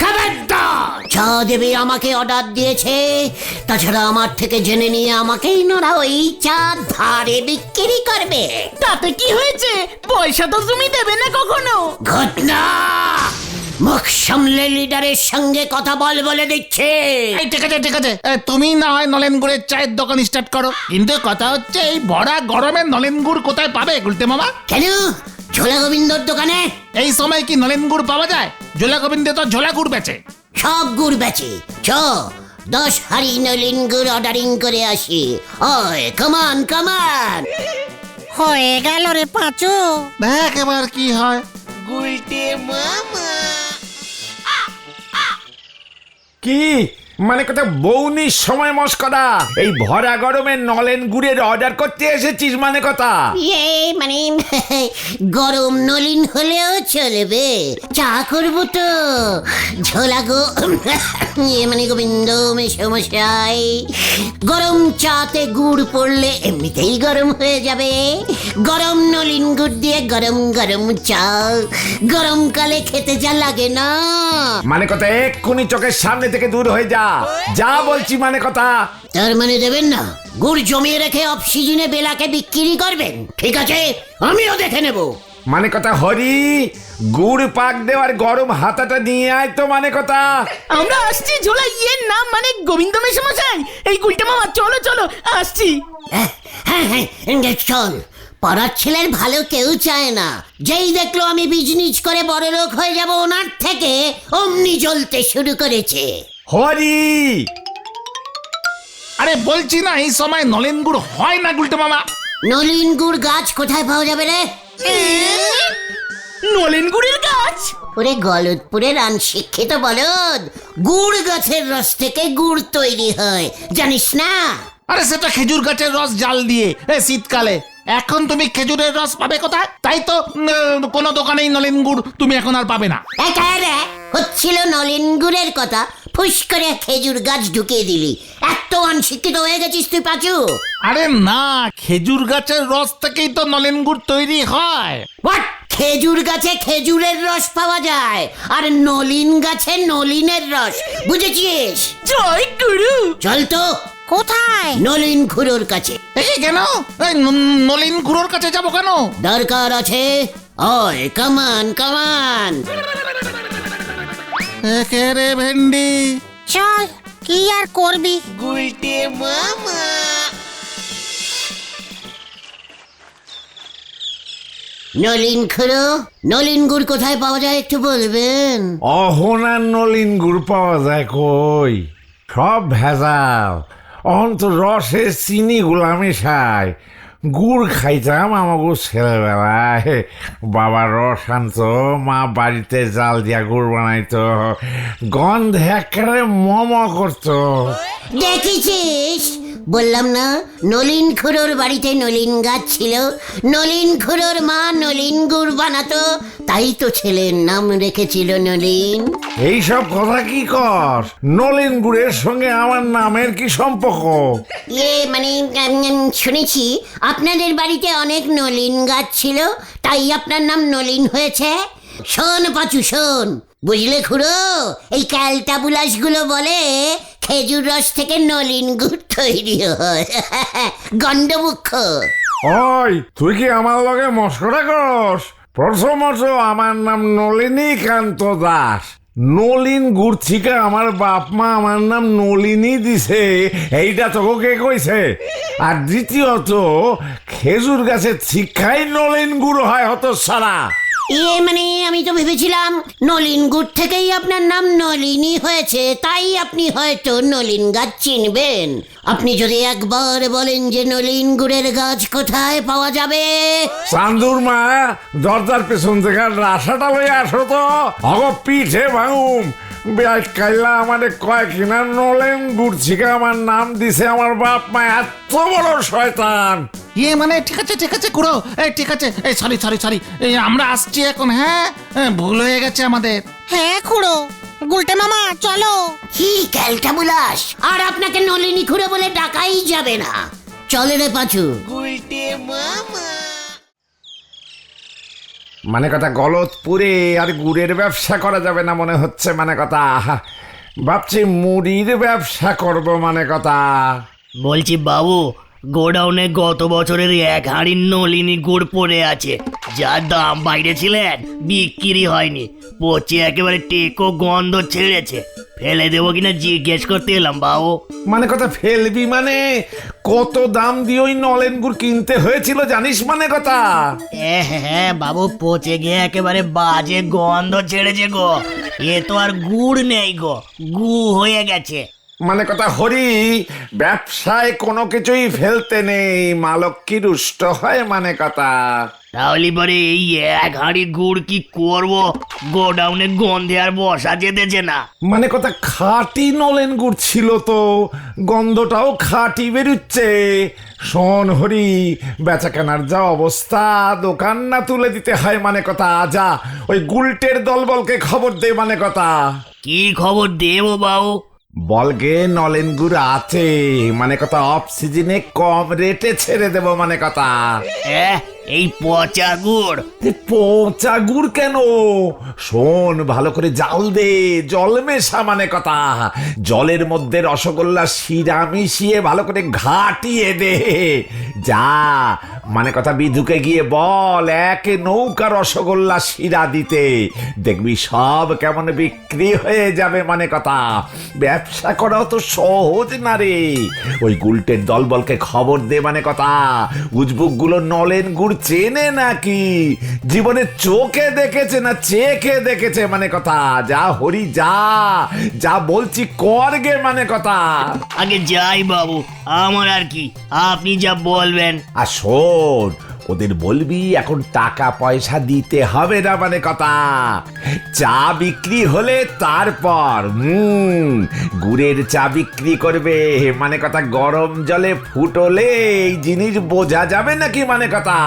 খবরদার! চা দেবী আমাকে অর্ডার দিয়েছে, তাছাড়া আমার থেকে জেনে নিয়ে আমাকেই নড়া ওই চা ধারে বিক্রি করবে। তাতে কি হয়েছে? পয়সা তো তুমি দেবে না কখনো। ঘটনা মুখ সামলে লিডারের সঙ্গে কথা বলে দিচ্ছে। এই ঠিক আছে ঠিক আছে, তুমি না হয় নলেন গুড়ের চায়ের দোকান স্টার্ট করো, কিন্তু কথা হচ্ছে এই ভরা গরমে নলেন গুড় কোথায় পাবে গুলটে মামা? কেন ঝোলা গোবিন্দর দোকানে? এই সময় কি নলেন গুড় পাওয়া যায়? ঝোলা গোবিন্দে তো ঝোলা গুড় বেচে। সব গুড় বেচে। 10 হাড়ি নলিন গুড় অর্ডারিং করে আসি। ওই কামান কামান। হয়ে গেল রে পাঁচু। দেখ এবার কি হয়। কি মানে কথা বৌনির সময় মস্করা, এই ভরা গরমে নলেন গুড়ের অর্ডার করতে এসেছিস মানে কথা? মানে গরম নলিন হলেও চলবে, চা করবো তো। ঝোলা গো মানে গোবিন্দ মেশমশাই, গরম চাতে গুড় পড়লে এমনিতেই গরম হয়ে যাবে। গরম নলিন গুড় দিয়ে গরম গরম চা গরমকালে খেতে যা লাগে না। মানে কথা এক্ষুনি চোখের সামনে থেকে দূর হয়ে যা, যা বলছি মানে কথা। তার মানে দেবেন না? গুড় জমিয়ে রেখে অফ সিজনে বেলাকে বিক্রি করবেন? ঠিক আছে, আমিও দেখে নেব। মানে কথা হরি, গুড় পাক দেওয়ার গরম হাতাটা নিয়ে আয় তো মানে কথা। আমরা আসছি ঝোলা ইয়ের নাম মানে গোবিন্দ মেশমশাই। এই গুলটে মামা চলো চলো আসছি। হ্যাঁ হ্যাঁ চল। পাড়ার ছেলের ভালো কেউ চায় না। যেই দেখলো আমি বিজনেস করে বড় লোক হয়ে যাব ওনার থেকে অমনি জ্বলতে শুরু করেছে। হরি, আরে বলছি না এই সময় নলেন গুড় হয় না গুলটে মামা। নলিন গুড় গাছ কোথায় পাওয়া যাবে রে? নলেন গুড়ের গাছ? ওরে গলদপুরের আনশিক্ষিত বলদ, গুড় গাছের রস থেকে গুড় তৈরি হয়, জানিস না? আরে সেটা খেজুর গাছের রস জাল দিয়ে শীতকালে। এখন তুমি খেজুরের রস পাবে কোথায়? তাই তো কোনো দোকানেই নলেন গুড় তুমি এখন আর পাবে না। একারে হচ্ছিল নলিন গুড়ের কথা, ফুস করে খেজুর গাছ ঢুকিয়ে দিলি। এত অনশিক্ষিত হয়ে গেছিস তুই পাঁচু। আরে না, খেজুর গাছের রস থেকেই তো নলেন গুড় তৈরি হয়। হোয়াট? খেজুর গাছে খেজুরের রস পাওয়া যায় আর নলিন গাছে নলিনের রস, বুঝেছিস? জয় গুরু। চল তো। কোথায়? নলিন খুড়োর কাছে। এই কেন? এই নলিন গুড়োর কাছে যাবো কেন? দরকার আছে। ওই কামান কামান। রে ভেন্ডি, চল, কি আর করবি? নলিন খুড়ো, নলিন গুড় কোথায় পাওয়া যায় একটু বলবেন? অহনার নলিন গুড় পাওয়া যায় কই? সব ভেজাল। অহন তো রসে চিনি গুলা মেশায়। গুড় খাইতাম আমাকে ছেলেবেলায়, বাবা রস আনতো, মা বাড়িতে জাল দিয়া গুড় বানাইতো, গন্ধে একেবারে মম করতো। দেখেছিস, বললাম না নলিন খুড়োর বাড়িতে নলিন গাছ ছিল। নলিন খুড়োর মা নলিন গুড় বানাতো, তাই তো ছেলের নাম রেখেছিল নলিন। এইসব কথা কি কর? নলিন গুড়ের সঙ্গে আমার নামের কি সম্পর্ক? মানে শুনেছি আপনাদের বাড়িতে অনেক নলিন গাছ ছিল, তাই আপনার নাম নলিন হয়েছে। শোন পাঁচু শোন, বুঝলে খুড়ো, এই ক্যালটাবুলাস গুলো বলে খেজুর রস থেকে নলিন গুড় তৈরি হয়। গন্ডমুখ। ওই তুই কি আমার লগে মস্করা করস? প্রথমত আমার নাম নলিনী কান্ত দাস। নলিন গুড় থেকে আমার বাপ মা আমার নাম নলিনী দিছে, এইটা তোকে কে কইছে? আর দ্বিতীয়ত খেজুর গাছের শিক্ষাই নলিন গুড় হয় হতো সারা। মানে আমি তো ভেবেছিলাম নলিন গুড় থেকেই আপনার নাম নলিনী হয়েছে, তাই আপনি হয়তো নলিন গাছ চিনবেন। আপনি যদি একবার বলেন যে নলিন গুড়ের গাছ কোথায় পাওয়া যাবে। চান্দুর মা, দরজার পেছন থেকে রাসাটা লইয়া আসো তো, অগ পিঠে ভাঙুম। ব্যাগ কাইলা আমারে কয় কিনা নলেন গুড় ছিকা আমার নাম দিছে আমার বাপ মা, এত বড় শয়তান। ইয়ে মানে ঠিক আছে খুড়ো, এই ঠিক আছে, এই সরি সরি সরি, এই আমরা আসছি এখন, হ্যাঁ ভুল হয়ে গেছে আমাদের। হ্যাঁ খুড়ো, গুলটে মামা চলো। কি ক্যালটা বুলাস, আর আপনাকে নলিনী খুঁড়ে বলে ডাকাই যাবে না। চলে রে পাঁচু। মানে কথা গলতপুরে আর গুড়ের ব্যবসা করা যাবে না মনে হচ্ছে, মানে কথা ভাবছি মুড়ির ব্যবসা করব, মানে কথা। বলছি বাবু, গোডাউনে গত বছরের 1 হাঁড়ি নলিনী গুড় পড়ে আছে, যা দাম বাইরেছিলেন বিক্রি হয়নি, পচে একেবারে টেকো গন্ধ ছেড়েছে। ফেলে দেবো কিনা জিজ্ঞেস করতে এলাম বাবু। মানে কথা ফেলবি মানে? কত দাম দিয়ে ওই নলেন গুড় কিনতে হয়েছিল জানিস, মানে কথা? হ্যাঁ বাবু, পচে গিয়ে একেবারে বাজে গন্ধ ছেড়েছে গো। এ তো আর গুড় নেই গো, গু হয়ে গেছে। মানে কথা হরি, ব্যবসায় কোনো কিছুই ফেলতে নেই, মালক কি রুষ্ট হয়, মানে কথা। তাহলে পরে এই 1 হাঁড়ি গুড় কি করব? গোডাউনে গন্ধে আর বসা যেতেছে না। মানে কথা খাঁটি নলেন গুড় ছিল তো, গন্ধটাও খাঁটি বেরুচ্ছে। শোন হরি, বেচা কেনার যা অবস্থা, দোকান না তুলে দিতে হয়, মানে কথা। যা ওই গুলটের দলবলকে খবর দে, মানে কথা। কি খবর দেবো বাবু? বলগে নলেন গুড় আছে, মানে কথা অফ সিজনে কম রেটে ছেড়ে দেব, মানে কথা। এই পচা গুড়? পচা গুড় কেন? শোন, ভালো করে জাল দে, জল মেশা, মানে কথা। জলের মধ্যে রসগোল্লা শিরা মিশিয়ে ভালো করে ঘাটিয়ে দে। যা, মানে কথা বিধুকে গিয়ে বল 1 নৌকা রসগোল্লা শিরা দিতে, দেখবি সব কেমন বিক্রি হয়ে যাবে, মানে কথা। ব্যবসা করাও তো সহজ না রে। ওই গুলটের দলবলকে খবর দে, মানে কথা। উজবুক গুলো নলেন গুড় চেনে নাকি, জীবনে চোখে দেখেছে না চেখে দেখেছে, মানে কথা। যা হরি যা, যা বলছি কর গে, মানে কথা। আগে যাই বাবু, আমার আর কি, আপনি যা বলবেন। আর শোন, ওদের বলবি এখন টাকা পয়সা দিতে হবে না, মানে কথা। চা বিক্রি হলে তারপর গুড়ের চা বিক্রি করবে, মানে কথা। গরম জলে ফুটলে এই জিনিস বোঝা যাবে নাকি, মানে কথা।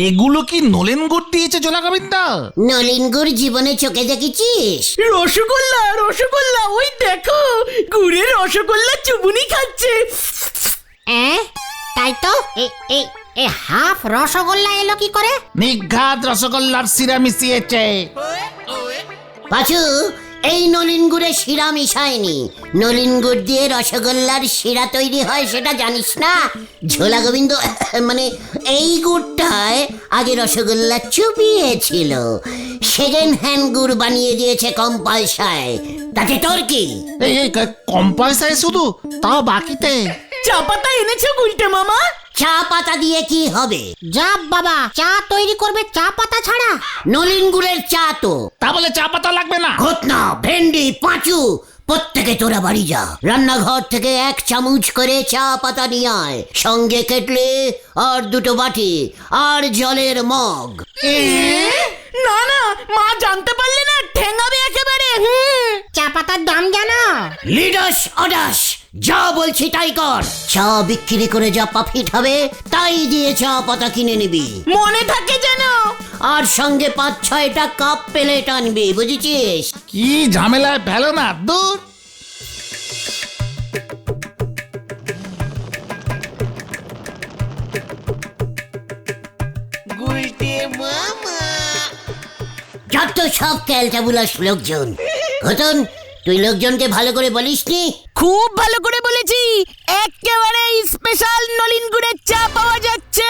এগুলো কি নলেন গুড় দিয়েছে জোলা গোবিন্দা? নলিন গুড় জীবনে চোখে দেখেছিস? রসগোল্লা রসগোল্লা, ওই দেখো গুড়ের রসগোল্লা চুবুনি খাচ্ছে। তাই তো, এই হাফ রসগোল্লা এলো কি করে? নিঘাত রসগোল্লার শিরা মিশিয়েছে। পাঁচু, এই নলিন গুড়ে শিরা মিশায়নি। নলিন গুড় দিয়ে রসগোল্লার শিরা তৈরি হয়, সেটা জানিস না? ঝোলা গোবিন্দ মানে এই গুড়টায় আগে রসগোল্লা চুপিয়েছিল, সেকেন্ড হ্যান্ড গুড় বানিয়ে দিয়েছে কম পয়সায়। তাতে তোর কি? এই কম পয়সায় শুধু, তাও বাকিতে। চা পাতা এনেছো গুলটে মামা? চা পাতা দিয়ে কি হবে? যা বাবা, চা তৈরি করবে চা পাতা ছাড়া? নলিন গুড়ের চা তো। তা বলে চা পাতা লাগবে না? ঘটনা, ভেন্ডি, পাঁচু, প্রত্যেকে তোরা বাড়ি যা, রান্নাঘর থেকে 1 চামচ করে চা পাতা নিয়ে আয়, সঙ্গে কেটলে আর 2 বাটি আর জলের মগ। না না, মা জানতে পারলে না ঠেঙ্গাবে একেবারে। চা পাতার দাম জানো? লিডাস অডাস, যা বলছি তাই কর। চা বিক্রি করে যা প্রফিট হবে তাই দিয়ে চা পাতা কিনে নিবি, মনে থাকে যেন। আর সঙ্গে 5-6টা কাপ প্লেট আনবি, বুঝেছিস? কি ঝামেলায় ফেলো না, দূর। যত সব ক্যালটাবুলাস লোকজন। ঘটন, তুই লোকজনকে ভালো করে বলিসনি? খুব ভালো করে বলেছি, একেবারে স্পেশাল নলিন গুড়ের চা পাওয়া যাচ্ছে।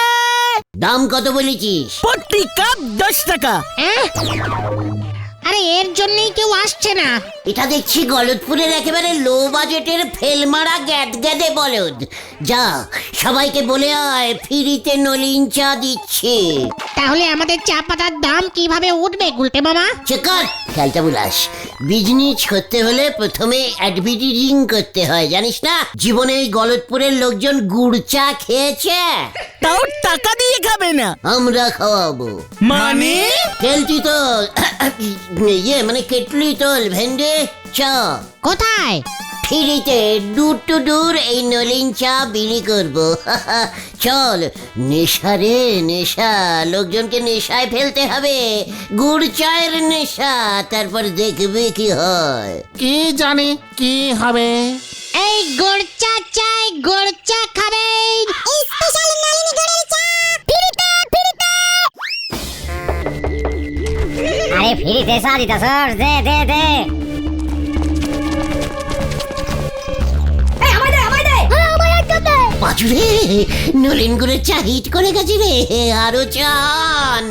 দাম কত বলেছিস? প্রতি কাপ 10 টাকা। আরে এর জন্যই কেউ আসছে না। এটা দেখছি গলদপুরের একেবারে লো বাজেটের ফেলমারা গ্যাদগ্যাদে বলদ। যা, সবাইকে বলে আয় ফ্রিতে নলিন চা দিচ্ছে। তাহলে আমাদের চা পাতার দাম কিভাবে উঠবে গুলটে মামা? চেকার ক্যালটাবুলাস, বিজনেস করতে হলে প্রথমে অ্যাডভার্টাইজিং করতে হয়, জানিস না? জীবনে এই গলতপুরের লোকজন গুড় চা খেয়েছে? তাও টাকা দিয়ে খাবে না আমরা খাওয়াবো। মানে কেলটি তোল মানে কেটলি তোল, ভেন্ডে চা কোথায়? ফিরিতে দূর টু দূর এই নলিন চা বিলি করবো। চল, নেশা রে নেশা, লোকজনকে নেশায় ফেলতে হবে, গুড় চায়ের নেশা, তারপর দেখবে কি হয়। কি জানি কি হবে। এই গুড় চা চাই, গুড় চা খাবেন? স্পেশাল নলিনী গুড়ের চা ফ্রিতে ফ্রিতে। আরে ফ্রিতে চা দিতাছস, দে দে দে। পাঁচুরে, নলিন গুড়ের চা হিট করে গেছি রে, আরো চান।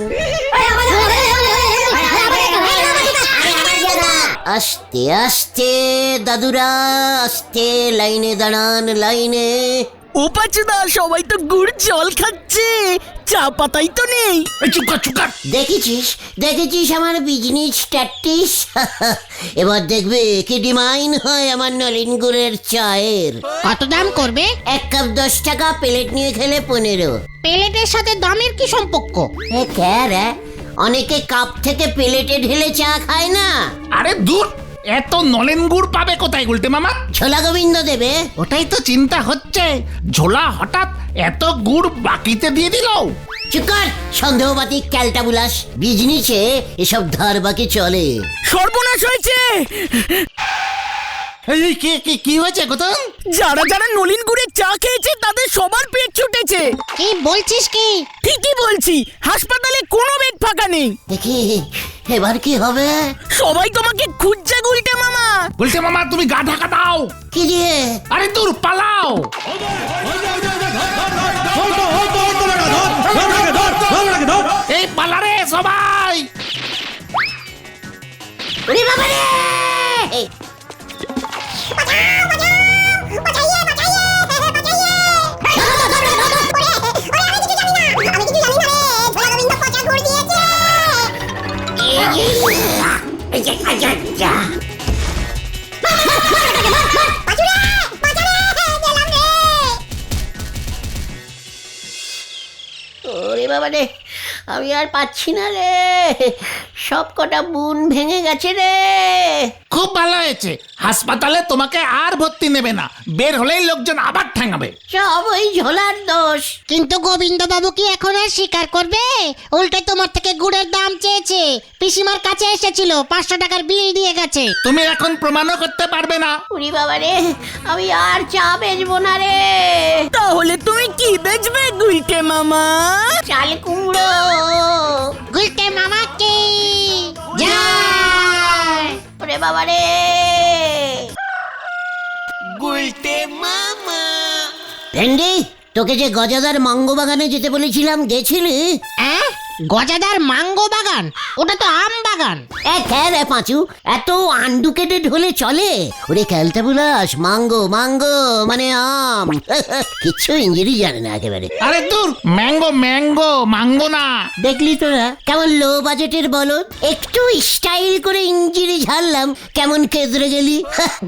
আস্তে আস্তে দাদুরা, আস্তে, লাইনে দাঁড়ান, লাইনে। ও পাচুদা, সবাই তো গুড় জল খাচ্ছে, চা পাতাই তো নেই। দেখেছিস দেখেছিস আমার বিজনেস ট্যাকটিস? এবার দেখবে কি ডিমাইন হয় আমার নলিন গুড়ের চায়ের। কত দাম করবে? 1 কাপ 10 টাকা, প্লেট নিয়ে খেলে 15। প্লেটের সাথে দামের কি সম্পর্ক? রে, অনেকে কাপ থেকে প্লেটে ঢেলে চা খায় না। আরে দূর, এত নলেন গুড় পাবে কোথায় গুলটে মামা? ছোলা গোবিন্দ দেবে। ওটাই তো চিন্তা হচ্ছে, ঝোলা হঠাৎ এত গুড় বাকিতে দিয়ে দিল। চুকার সন্দেহবাদী ক্যালটাবুলাস, বিজনেসে এসব ধার বাকি চলে। সর্বনাশ হয়েছে। এই কি হয়েছে গৌতম? যারা যারা নলিন গুড়ের চা খেয়েছে তাদের সবার পেট ছুটেছে। কি বলছিস কি? ঠিকই বলছি, হাসপাতালে কোনো বেড ফাঁকা নেই। দেখি এবার কি হবে। সবাই তোমাকে খুঁজছে গুলটে মামা। গুলটে মামা, তুমি গা ঢাকা দাও। কি দিয়ে? আরে দূর, পালাও। এই পালারে সবাই। ওরে বাবা রে! ওরে বাবা রে, আমি আর পাচ্ছি না রে, সব কটা বুন ভেঙে গেছে রে। খুব ভালো হয়েছে, হাসপাতালে তোমাকে আর ভর্তি নেবে না, বের হলেই লোকজন আবার ঠ্যাঙাবে। সব ওই ঝোলার দোষ। কিন্তু গোবিন্দ বাবু কি এখন আর স্বীকার করবে? উল্টে তোমার থেকে গুড়ের দাম চেয়েছে, পিসিমার কাছে এসেছিল, 500 টাকার বিল দিয়ে গেছে। তুমি এখন প্রমাণও করতে পারবে না। ওরে বাবা রে, আমি আর চা বেচবো না রে। তাহলে তুমি কি বেচবে গুলটে মামা? চাল কুমড়ো। গুলটে মামা কি জয়! ওরে বাবা রে। ভেন্ডি, তোকে যে গজাদার মাঙ্গো বাগানে যেতে বলেছিলাম, গেছিলি? গজাদার মাঙ্গো বাগান? ওটা তো আম বাগান। রে পাঁচু, এত আনডুকেটেড হলে চলে? ওরে ক্যালটাবুলাস, মাঙ্গো মাঙ্গো মানে আম। কিচ্ছু ইঞ্জিরি জানে না একেবারে। আরে দূর, ম্যাঙ্গো ম্যাঙ্গো মাঙ্গো না। দেখলি তোরা কেমন লো বাজেটের বলদ? একটু স্টাইল করে ইঞ্জিরি ঝাড়লাম, কেমন কেদরে গেলি।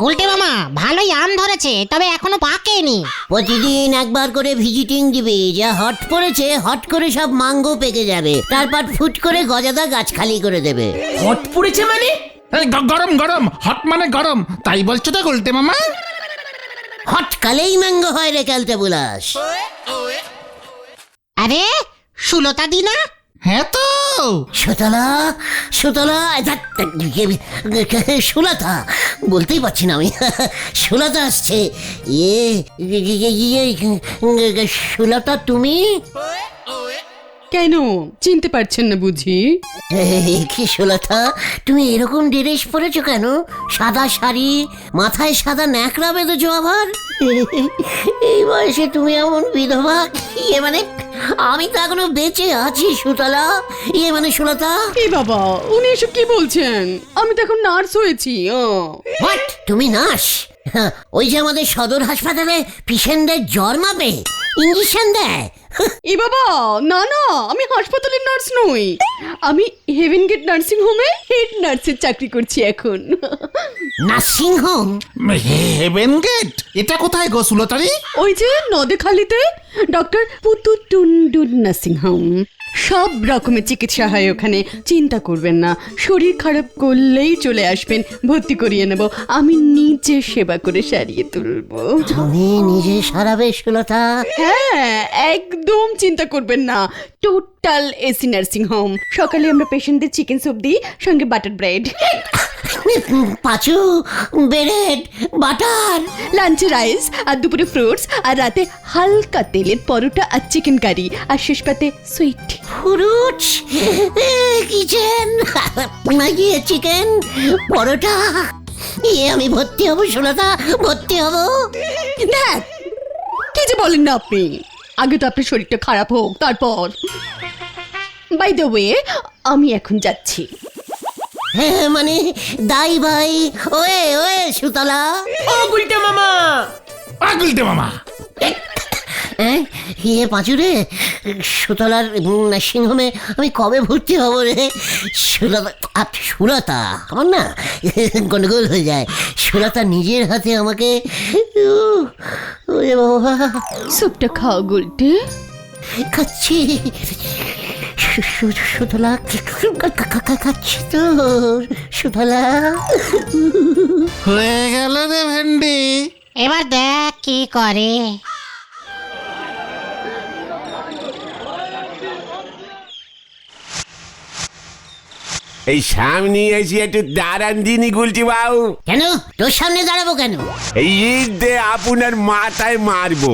গুলটে মামা, ভালোই আম ধরেছে, তবে এখনো পাকেনি। প্রতিদিন একবার করে ভিজিটিং দিবি, যা হট পড়েছে হট করে সব মাঙ্গো পেকে যাবে, তারপর ফুট করে গজাদা গাছ খালি করে দেবে। হট পড়েছে মানে? এই গরম গরম, হট মানে গরম, তাই বলছো তো গুলটে মামা? হট কালেই ম্যাঙ্গো হয় রে ক্যালটাবুলাস। আরে সুলতা দি না? হ্যাঁ তো। সুতলা সুতলা, সুলতা বলতেই পারছি না আমি। সুলতা আসছে। সুলতা তুমি? কেন চিনতে পারছেন না বুঝি? কি সুলতা, তুমি এরকম ড্রেস পরেছো কেন? সাদা শাড়ি, মাথায় সাদা ন্যাকড়া বেঁধেছো আবার। এই বয়সে তুমি এমন বিধবা? মানে আমি তো এখনো বেঁচে আছি সুতলা, মানে সুলতা। এই বাবা, উনি এসব কি বলছেন? আমি তো এখন নার্স হয়েছি। হোয়াট, তুমি নার্স? ওই যে আমাদের সদর হাসপাতালে পেশেন্টদের জ্বর মাপে, ইঞ্জেকশন দেয়, এ বাবা, না না, আমি হাসপাতালের নার্স নই, আমি হেভেন গেট নার্সিং হোমে হেড নার্সের চাকরি করছি এখন। Nursing home? হেভেন গেট এটা কোথায় গো সুলতারি? ওই যে নদে খালিতে ডক্টর পুতু টুন্ডুন নার্সিং হোম, সব রকমের চিকিৎসা হয় ওখানে, চিন্তা করবেন না, শরীর খারাপ করলেই চলে আসবেন, ভর্তি করিয়ে নেব, আমি নিজে সেবা করে সারিয়ে তুলবো। তুমি নিজে সারাবে সুলতা? হ্যাঁ, একদম চিন্তা করবেন না, টোটাল এসি নার্সিং হোম। সকালে আমরা পেশেন্টদের চিকেন স্যুপ দিই, সঙ্গে বাটার ব্রেড। পাঁচু, ব্রেড, বাটার। লাঞ্চে রাইস, আর দুপুরে ফ্রুটস, আর রাতে হালকা তেলের পরোটা আর চিকেন কারি, আর শেষ পাতে সুইট। ফ্রুটস, কিচেন, চিকেন, পরোটা। আমি ভর্তি হব সুলতা, ভর্তি হব। দেখ কি যে বলেন না আপনি, আগে তো আপনার শরীরটা খারাপ হোক তারপর। বাই দ্য ওয়ে, আমি এখন যাচ্ছি। হ্যাঁ মানে দাই ভাই, ওয়ে ওয়ে সুতলা। ও গুলটে মামা, গুলটে মামা। পাঁচু রে, সুতলার নার্সিংহোমে আমি কবে ভর্তি হব রে? সুলতা আমার না গন্ডগোল হয়ে যায়। সুলতা নিজের হাতে আমাকে, বাবা স্যুপটা খাও গুলটে। খাচ্ছি সুতলা, খাচ্ছি তো সুতলা। হয়ে গেল রে ভেন্ডি। এবার দেখ কি করে। এই সামনে এসে একটু দাঁড়ান দিনই গুলটি বাবু। কেন তোর সামনে দাঁড়াবো কেন? এই ঈদ দিয়ে আপনার মাথায় মারবো।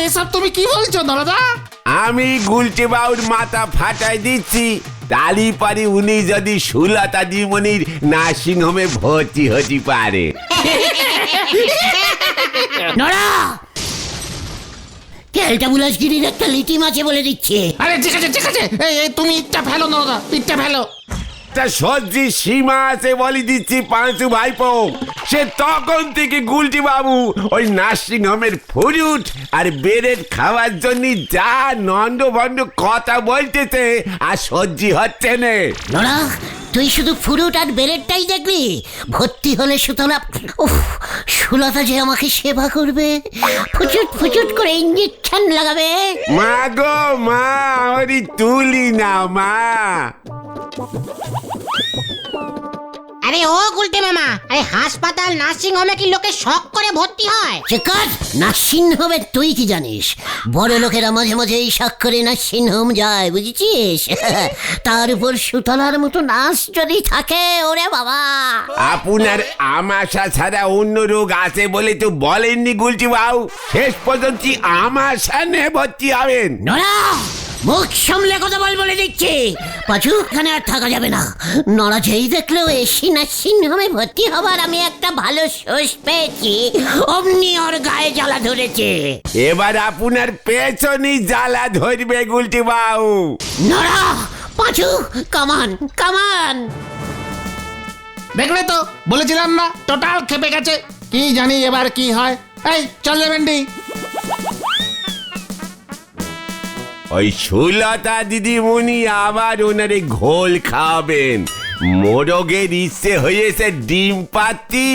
এসব তুমি কি বলছো দাদা? আমি গুলটি বাবুর মাথা ফাটাই দিচ্ছি, তালি পারি উনি যদি সুলতা দিমনির নার্সিং হোমে ভর্তি হতে পারে। নড়া, কেলটা বুলাসগিরির একটা লিটিম আছে বলে দিচ্ছে। আরে ঠিক আছে ঠিক আছে, তুমি ইটটা ফেলো দাদা, ইটটা ফেলো। সহ্যি সীমা আছে বলে দিচ্ছি পাঁচু ভাইপো। সে তখন থেকে গুলটি বাবু ওই নার্সিং হোমের ফ্রুট আর বেরের খাওয়ার জন্য যা নন্দ ভন্ড কথা বলতেছে আর সহ্যি হচ্ছে না। নড়া, তুই শুধু ফ্রুট আর বেরেরটাই দেখলি? ভর্তি হলে সুতলা, সুলতা যে আমাকে সেবা করবে, ফুচুট ফুচুট করে ইঞ্জেকশন লাগাবে। মা গো মা, ওরি তুলি না মা। আরে ও গুলটে মামা, আরে হাসপাতাল নার্সিং হোমে কি লোকে শখ করে ভর্তি হয়? চেকার, নার্সিং হোমে তুই কি জানিস? বড় লোকেরা মাঝে মাঝে এই শখ করে নার্সিং হোম যায়, বুঝেছিস? তার উপর সুতলার মতো নার্স যদি থাকে, ওরে বাবা। আপনার আমাশা ছাড়া অন্য রোগ আছে বলে তো বলেননি গুলটি বাবু। শেষ পর্যন্ত আমাশা নিয়ে ভর্তি হবেন। নড়া, মুখ সামলে কথা বল বলে দিচ্ছি। পাঁচু, এখানে আর থাকা যাবে না। নড়া যেই দেখলো এসি নার্সিং হোমে ভর্তি হবার আমি একটা ভালো সোর্স পেয়েছি, অমনি ওর গায়ে জ্বালা ধরেছে। এবার আপনার পেছনই জ্বালা ধরবে গুলটি বাবু। নড়া, পাঁচু, কামান কামান। দেখলে তো, বলেছিলাম না, টোটাল খেপে গেছে। কি জানি এবার কি হয়। এই চল রে ভেন্ডি। ওই সুলতা দিদিমণি আবার ওনারে ঘোল খাওয়াবেন। মোরগের ইচ্ছে হয়েছে ডিম পাতি,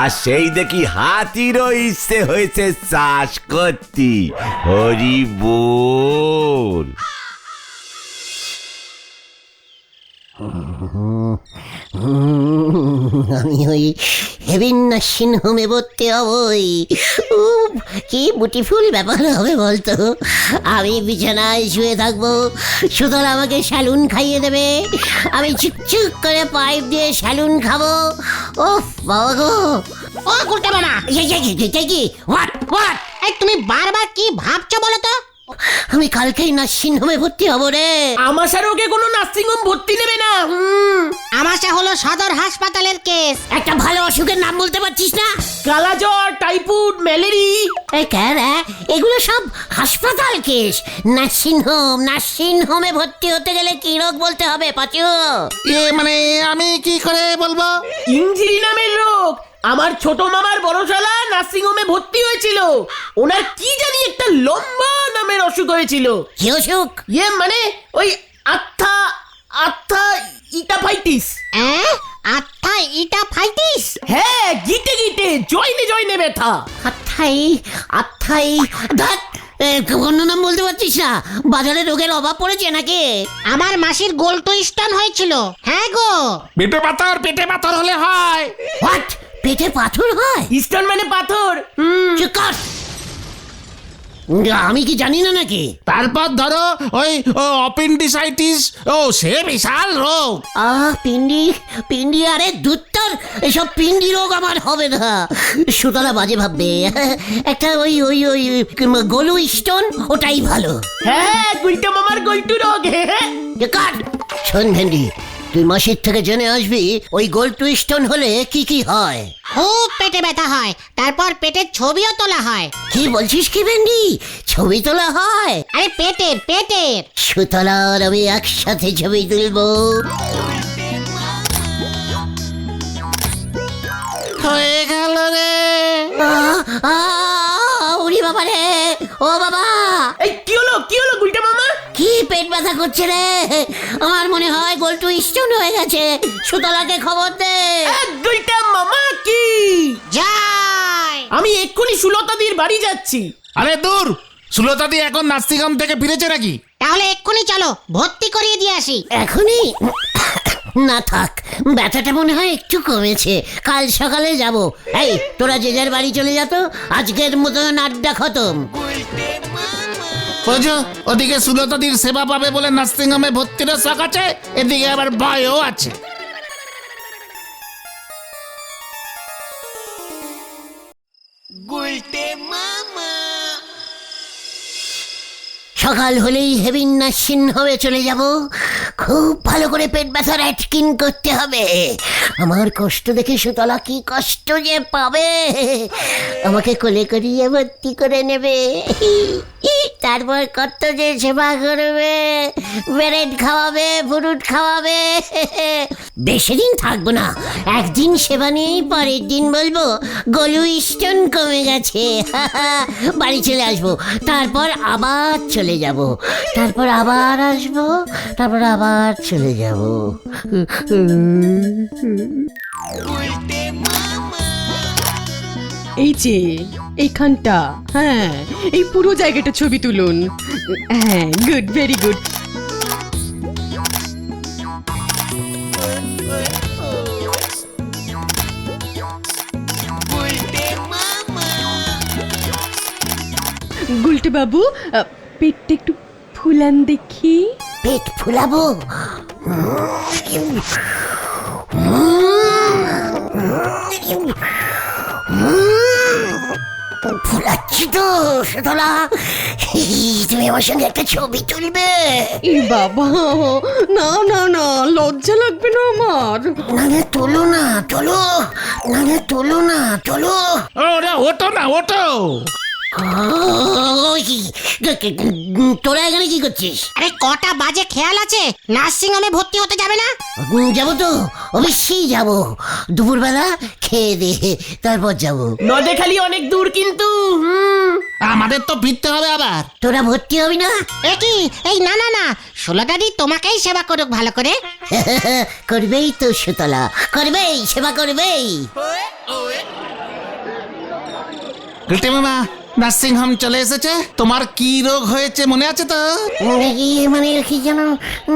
আর সেই দেখি হাতিরও ইচ্ছে হয়েছে চাষ করতে। হরি বল। আমি ওই হেভেন নার্সিং হোমে ভর্তি হবই। কি বিউটিফুল ব্যাপার হবে বলতো। আমি বিছানায় শুয়ে থাকবো, সুতরাং আমাকে স্যালুন খাইয়ে দেবে, আমি চুকচুক করে পাইপ দিয়ে স্যালুন খাবো। ওহ বাবা গো। ও গুলটে মামা, কি হোয়াট হোয়াট? এই তুমি বারবার কি ভাবছো বলো তো? আমি কালকেই নার্সিং হোমে ভর্তি হব রে। আমাশা রোগে কোনো নার্সিং হোম ভর্তি নেবে না। আমাশা হলো সদর হাসপাতালের কেস। একটা ভালো অসুখের নাম বলতে পারছিস না? কালাজ্বর, টাইফয়েড, ম্যালেরিয়া। এই ক্যারা, এগুলো সব হাসপাতাল কেস। নার্সিং হোমে ভর্তি হতে গেলে কি রোগ বলতে হবে পাঁচু? মানে আমি কি করে বলবো? ইঞ্জিরি নামের রোগ। আমার ছোট মামার বড়শালা নার্সিং হোমে ভর্তি হয়েছিল। ওনার কি জানি একটা লম্বা নামের অসুখ হয়েছিল। কি অসুখ? মানে ওই আত্মা আত্মা ইটাফাইটিস। আত্মা ইটা ফাইটিস? হ্যাঁ, গিটে গিটে জয়নে ব্যথা। আত্মাই ধ্যাৎ, অন্য নাম বলতে পারছিস না? বাজারে রোগের অভাব পড়েছে নাকি? আমার মাসির গোল্ড স্টোন হয়েছিল। হ্যাঁ গো। পেটে পাথর হলে হয়। হোয়াট? পেটে পাথর হয়? স্টোন মানে পাথর। চুপ কর। আমি কি জানি না নাকি? তারপর ধরো ওই অপেন্ডিসাইটিস, সে বিশাল রোগ। পিন্ডি আরে দুত্তর, এসব পিন্ডি রোগ আমার হবে না। সুতরা বাজে ভাববে। একটা ওই গলু স্টোন, ওটাই ভালো। হ্যাঁ, গুলটা মামার গল্টু রোগ। কাট। শোন ভেন্ডি, তুই মাসির থেকে জেনে আসবি ওই গোল্ড স্টোন হলে কি কি হয়। খুব পেটে ব্যথা হয়, তারপর পেটের ছবিও তোলা হয়। কি বলছিস কি ভেন্ডি? ছবি তোলা হয়? আরে পেটের। সুতরার আমি একসাথে ছবি তুলবো। হয়ে গেল রে। ওরে বাবা রে, ও বাবা! এই কি হলো গুলটা মামা? কি পেট ব্যথা করছে রে? আমার মনে হয় গোল্ড স্টোন হয়ে গেছে। সুতলাকে খবর দে। গুলটা মামা কি যাই, আমি এক্ষুনি সুলতাদির বাড়ি যাচ্ছি। আরে দূর, সুলতাদি এখন নার্সিং হোম থেকে ফিরেছে নাকি? তাহলে এক্ষুনি চলো, ভর্তি করিয়ে দিয়ে আসি। এখনই না, থাক, ব্যথাটা মনে হয় একটু কমেছে। কাল সকালে যাব। এই, তোরা যে যার বাড়ি চলে যা তো, আজকের মতন আড্ডা খতম। বুঝো, ওদিকে সুলতাদির সেবা পাবে বলে নার্সিং হোমে ভর্তিরও শখ আছে, এদিকে আবার ভয়ও আছে। সকাল হলেই হেভিন নার্সিং হোমে চলে যাব। খুব ভালো করে পেট ব্যথার অ্যাটকিন করতে হবে। আমার কষ্ট দেখে সুতলা কি কষ্ট যে পাবে। আমাকে কোলে করিয়ে ভর্তি করে নেবে, তারপর কত যে সেবা করবে, ব্রেড খাওয়াবে, ফ্রুট খাওয়াবে। বেশি দিন থাকবো না, একদিন সেবা নিয়েই পরের দিন বলবো গলু স্টোন কমে গেছে। বাড়ি চলে আসবো, তারপর আবার চলে যাব, তারপর আবার আসবো, তারপর আবার চলে যাব। এই যে এইখানটা, হ্যাঁ, এই পুরো জায়গাটা ছবি তুলুন। হ্যাঁ, গুড, ভেরি গুড। গুলটে বাবু, পেটটা একটু ফুলান দেখি। পেট ফুলাবো? ফুলাচ্ছি তো সুতলা। তুমি আমার সঙ্গে একটা ছবি তুলবে? এ বাবা, না না না, লজ্জা লাগবে না আমার? না, তোলো না, তোলো না, তোলো না, তোলো। ওটো না, ওটো। তোরা এখানে কি করছিস? আরে কটা বাজে খেয়াল আছে? নার্সিং হোমে ভর্তি হতে যাবে না? যাবো তো, অবশ্যই যাবো। দুপুরবেলা খেয়ে দে, তারপর যাবো। নদে খালি অনেক দূর কিন্তু। আমাদের তো ফিরতে হবে আবার। তোরা ভর্তি হবি না? একই, এই না, সুলতাদি তোমাকেই সেবা করুক ভালো করে। করবেই তো সুতলা, করবেই, সেবা করবেই। গিলটে মামা, নার্সিং হোম চলে এসেছে। তোমার কি রোগ হয়েছে মনে আছে তো? মানে কি যেন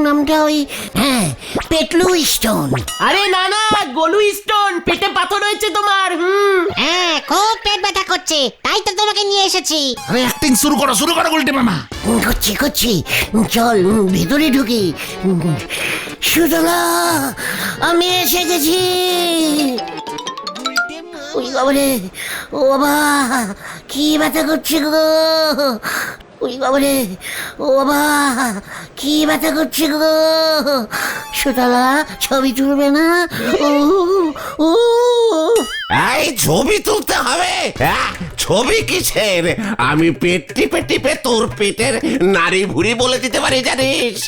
নামটা, ওই, হ্যাঁ, পেটলু স্টোন। আরে না, গলু স্টোন, পেটে পাথর হয়েছে তোমার। হ্যাঁ, খুব পেট ব্যথা করছে, তাই তো তোমাকে নিয়ে এসেছি। আরে অ্যাক্টিং শুরু করো গিলটে মামা। করছি, চল ভেতরে ঢুকি। সুতলা, আমি এসে গেছি। ওই বাবারে, ও বাবা, কি ব্যথা করছে গো। ওই বাবারে, ও বাবা, কি ব্যথা করছে গো। সুতলা, ছবি তুলবে না? ও এই ছবি তুলতে হবে? ছবি কিসের? আমি পেট টিপে তোর পেটের নারী ভুড়ি বলে দিতে পারি জানিস?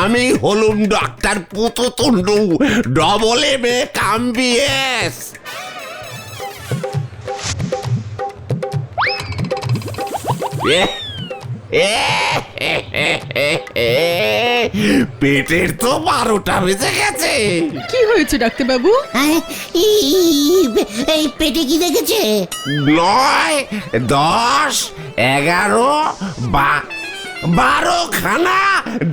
আমি হলুম ডক্টর পুতু তুন্ডু, ডবল MA কাম BS। পেটের তো 12টা বেজে গেছে। কি হয়েছে ডাক্তারবাবু? এই পেটে কি দেখেছে? 9, 10, 11, 12 খানা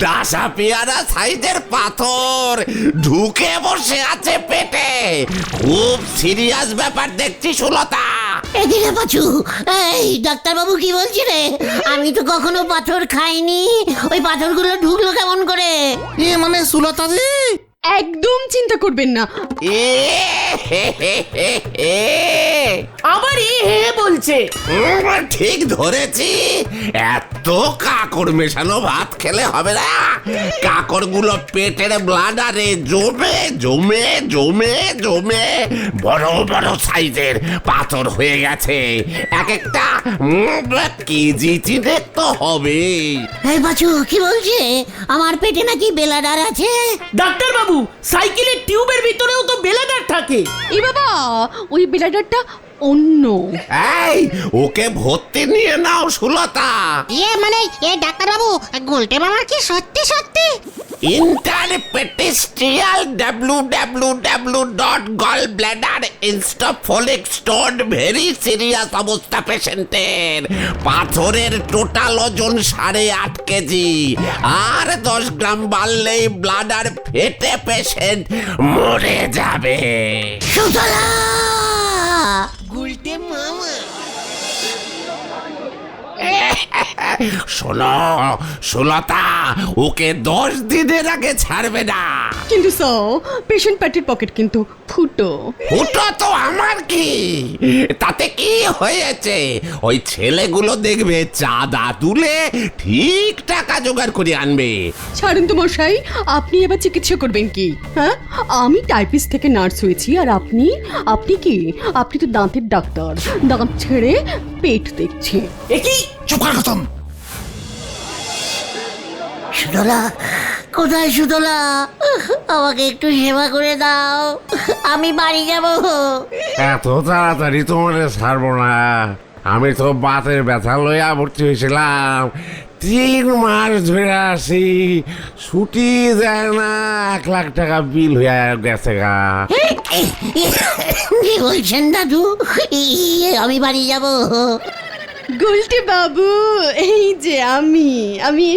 ডাসা পেয়ারা সাইজের পাথর ঢুকে বসে আছে পেটে। খুব সিরিয়াস ব্যাপার দেখছি সুলতা। এদিকে পাচু, এই ডাক্তারবাবু কি বলছি রে? আমি তো কখনো পাথর খাইনি, ওই পাথরগুলো ঢুকলো কেমন করে? মানে সুলতাদি একদম চিন্তা করবেন না। আবার বলছে ঠিক ধরেছি। এত কাকড় মেশানো ভাত খেলে হবে না। কাকড় গুলো পেটের ব্লাডারে জমে জমে জমে জমে বড় বড় সাইজের পাথর হয়ে গেছে। এক একটা কেজি চিনে তো হবে। এই পাচু কি বলছে? আমার পেটে নাকি বেলাডার আছে? ডাক্তার বাবু, সাইকেলের টিউবের ভিতরেও তো বেলাডার থাকে। এ বাবা, ওই বেলাডারটা অন্য। এই ওকে ভর্তি নিয়ে নাও সুলতা। মানে ডাক্তারবাবু, গুলটে মামার কি সত্যি সত্যি ইন্টারপেটিস্ট্রিয়াল www.gallbladder stone ভেরি সিরিয়াস অবস্থা পেশেন্টের। পাথরের টোটাল ওজন 8.5 কেজি। আর 10 গ্রাম বাড়লেই ব্লাডার ফেটে পেশেন্ট মরে যাবে। সুতলা শোনো সুলতা, ওকে 10 দিনের আগে ছাড়বে না। কিন্তু পেশেন্ট প্যাটের পকেট কিন্তু ফুটো। ফুটো তো আমার কি, তাতে কি হয়েছে? ওই ছেলেগুলো দেখবে চাঁদা তুলে ঠিক টাকা জোগাড় করে আনবে। ছাড়ুন তো মশাই, আপনি এবার চিকিৎসা করবেন কি? হ্যাঁ, আমি টাইপিস্ট থেকে নার্স হয়েছি, আর আপনি কি? আপনি তো দাঁতের ডাক্তার, দাঁত ছেড়ে পেট দেখছে। একই চুপ কর খতম। সুতলা কোথায়? সুতলা, আমাকে একটু সেবা করে দাও, আমি বাড়ি যাব। এত তাড়াতাড়ি তোমার ছাড়বো না। আমি তো বাতের ব্যথা লইয়া ভর্তি হয়েছিলাম। 3 মাস ধরে আসি, ছুটি যায় না। 1 লাখ টাকা বিল হইয়া গেছে গা। কি বলছেন দাদু? আমি বাড়ি যাব। গুলটে বাবু, এই যে আমি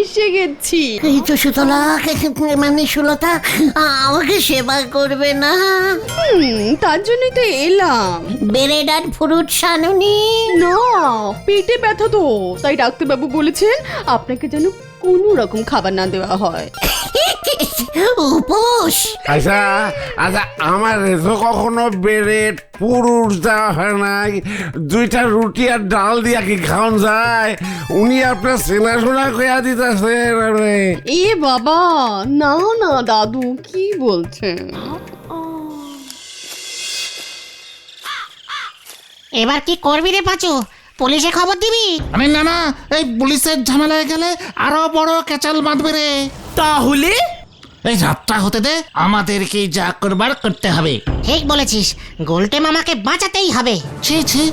এসে গেছি। এই তো সুতলা, মানে সুলতা আমাকে সেবা করবে না? তার জন্যই তো এলাম। ব্রেড আর ফ্রুট সানুনি? না, পেটে ব্যথা তো, তাই ডাক্তারবাবু বলেছেন আপনাকে যেন কোনো রকম খাবার না দেওয়া হয়। উপোস? আচ্ছা আচ্ছা, আমার তো কখনো ব্রেড পুরুষ দেওয়া হয় নাই। 2টা রুটি আর ডাল দিয়া কি খাওয়ান যায়? উনি আপনার চেনাশোনা কইয়া দিতেছেন। এ বাবা, না না দাদু, কি বলছেন? এবার কি করবি রে পাচু? পুলিশে খবর দিবি? আরে না, এই পুলিশের ঝামেলায় গেলে আরো বড় কেচাল বাঁধবে রে। তাহলে এই যাত্রা হতে দে, আমাদেরকে যা করবার করতে হবে। ঠিক বলেছিস, গুলটে মামাকে বাঁচাতেই হবে। ছি ছি,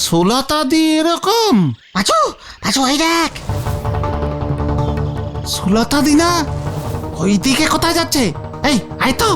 সুলতা দি এরকম? পাচু পাচু, ওই দেখ। সুলতা দি না? ওই দিকে কোথায় যাচ্ছে? এই আয় তো।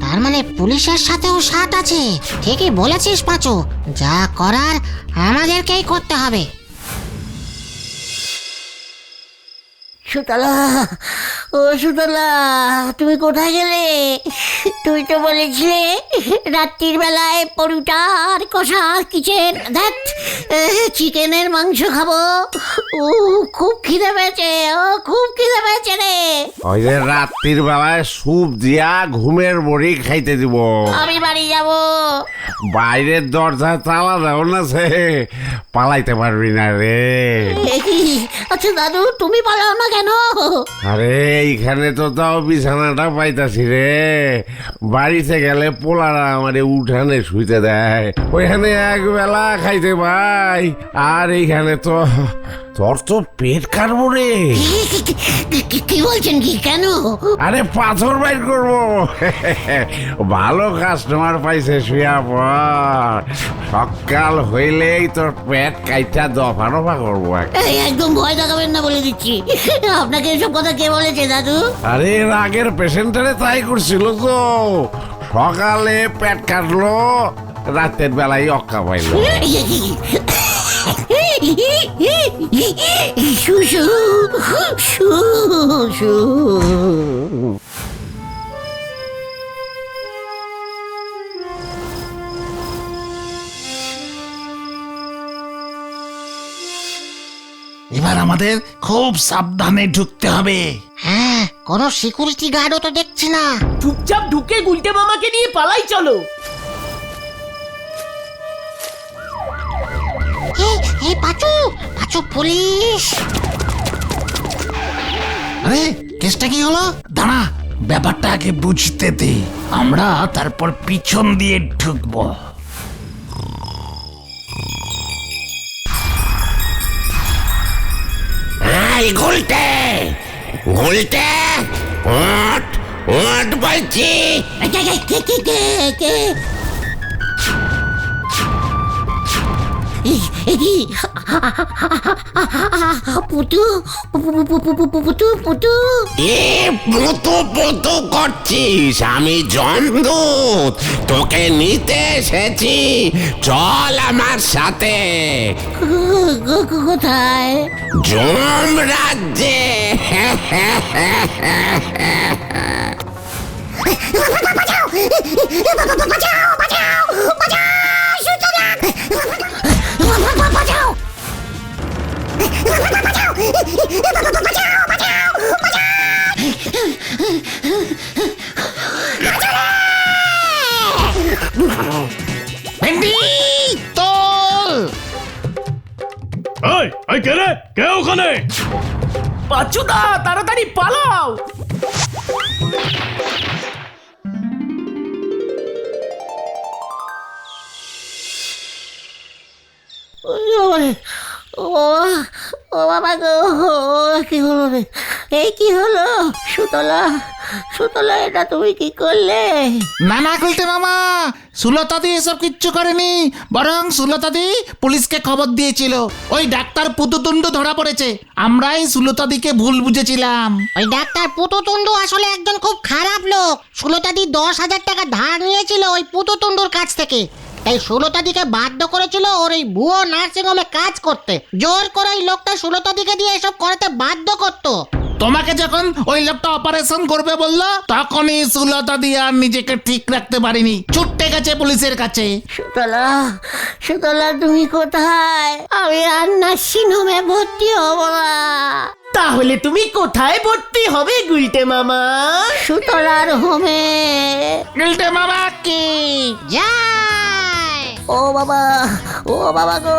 তার মানে পুলিশের সাথেও সাথ আছে। ঠিকই বলেছিস পাচু, যা করার আমাদেরকেই করতে হবে। সুতলা, ও সুতলা, তুমি কোথায় গেলে? তুই তো বলেছিলে রাত্রির বেলায় পরোটা আর কষা কিচেন চিকেনের মাংস খাবো। ও খুব খিদে পেয়েছে, খুব খিদে পেয়েছে রে। ওই যে রাত্রির বেলায় স্যুপ দিয়া ঘুমের বড়ি খাইতে দিব। আমি বাড়ি যাব। বাইরের দরজা তালা দেও না, সে পালাইতে পারবি না রে। আচ্ছা দাদু, তুমি পালাও না কেন? আরে এইখানে তো তাও বিছানাটা পাইতাছি রে। বাড়িতে গেলে পোলারা আমারে উঠানে শুইতে দেয়, ওইখানে একবেলা খাইতে পাই। আর এইখানে তো তোর তো পেট কাটবো রে। কি বলছেন কি, কেন? আরে পাথর বাইর করবো। ভালো কাস্টমার পাইছে, শুয়া পর। সকাল হইলেই তোর পেট কাইটা দফা রফা করবো। একদম ভয় দেখাবেন না বলে দিচ্ছি। আপনাকে এসব কথা কে বলেছে দাদু? আরে এর আগের পেশেন্টারে তাই করছিল তো, সকালে পেট কাটলো, রাতের বেলায় অক্কা পাইল। শুশু শুশু। এবার আমাদের খুব সাবধানে ঢুকতে হবে। হ্যাঁ, কোনো সিকিউরিটি গার্ডও তো দেখছি না। চুপচাপ ঢুকে গুলটে মামাকে নিয়ে পালাই চলো। এই পাচু পাচু, পুলিশ! আরে কেসটা কি হলো? দাঁড়া, ব্যাপারটা আগে বুঝতে দে, আমরা তারপর পিছন দিয়ে ঢুকবো। গুলটে গুলটে, ওঠ ওঠ বলছি। পুটু পুটু পুটু। এ পুতু পুতু করছিস? আমি জমদূত, তোকে নিতে এসেছি। চল আমার সাথে। কোথায়? জম রাজ্যে। ভেন্ডি তোল। কে রে? কে ওখানে? পাচুদা, তাড়াতাড়ি পালাও। ও বাবা গো, কি হলো রে? এই কি হলো? সুতলা সুতলা, এটা তুমি কি করলে? না না গুলটে মামা, সুলতাদি এসব কিচ্ছু করেনি, বরং সুলতাদি পুলিশকে খবর দিয়েছিল। ওই ডাক্তার পুতুতুন্ডু ধরা পড়েছে, আমরাই সুলতাদিকে ভুল বুঝেছিলাম। ওই ডাক্তার পুতুতুন্ডু আসলে একজন খুব খারাপ লোক। সুলতাদি 10,000 টাকা ধার নিয়েছিল ওই পুতুতুন্ডুর কাছ থেকে। তাই সুলতাদিকে বাধ্য করেছিল ওর এই ভুয়ো নার্সিংহোমে কাজ করতে। জোর করে ওই লোকটা সুলতাদিকে দিয়ে এসব করাতে বাধ্য করতো। তোমাকে যখন ওই লোকটা অপারেশন করবে বললো, তখনই সুলতাদি আর নিজেকে ঠিক রাখতে পারিনি, ছুটে গেছে পুলিশের কাছে। সুতলা সুতলা, তুমি কোথায়? আমি আর নার্সিংহোমে ভর্তি হব না। তাহলে তুমি কোথায় ভর্তি হবে গুলটে মামা? সুতলার হোমে। গুলটে মামা কি যায়। ও বাবা গো,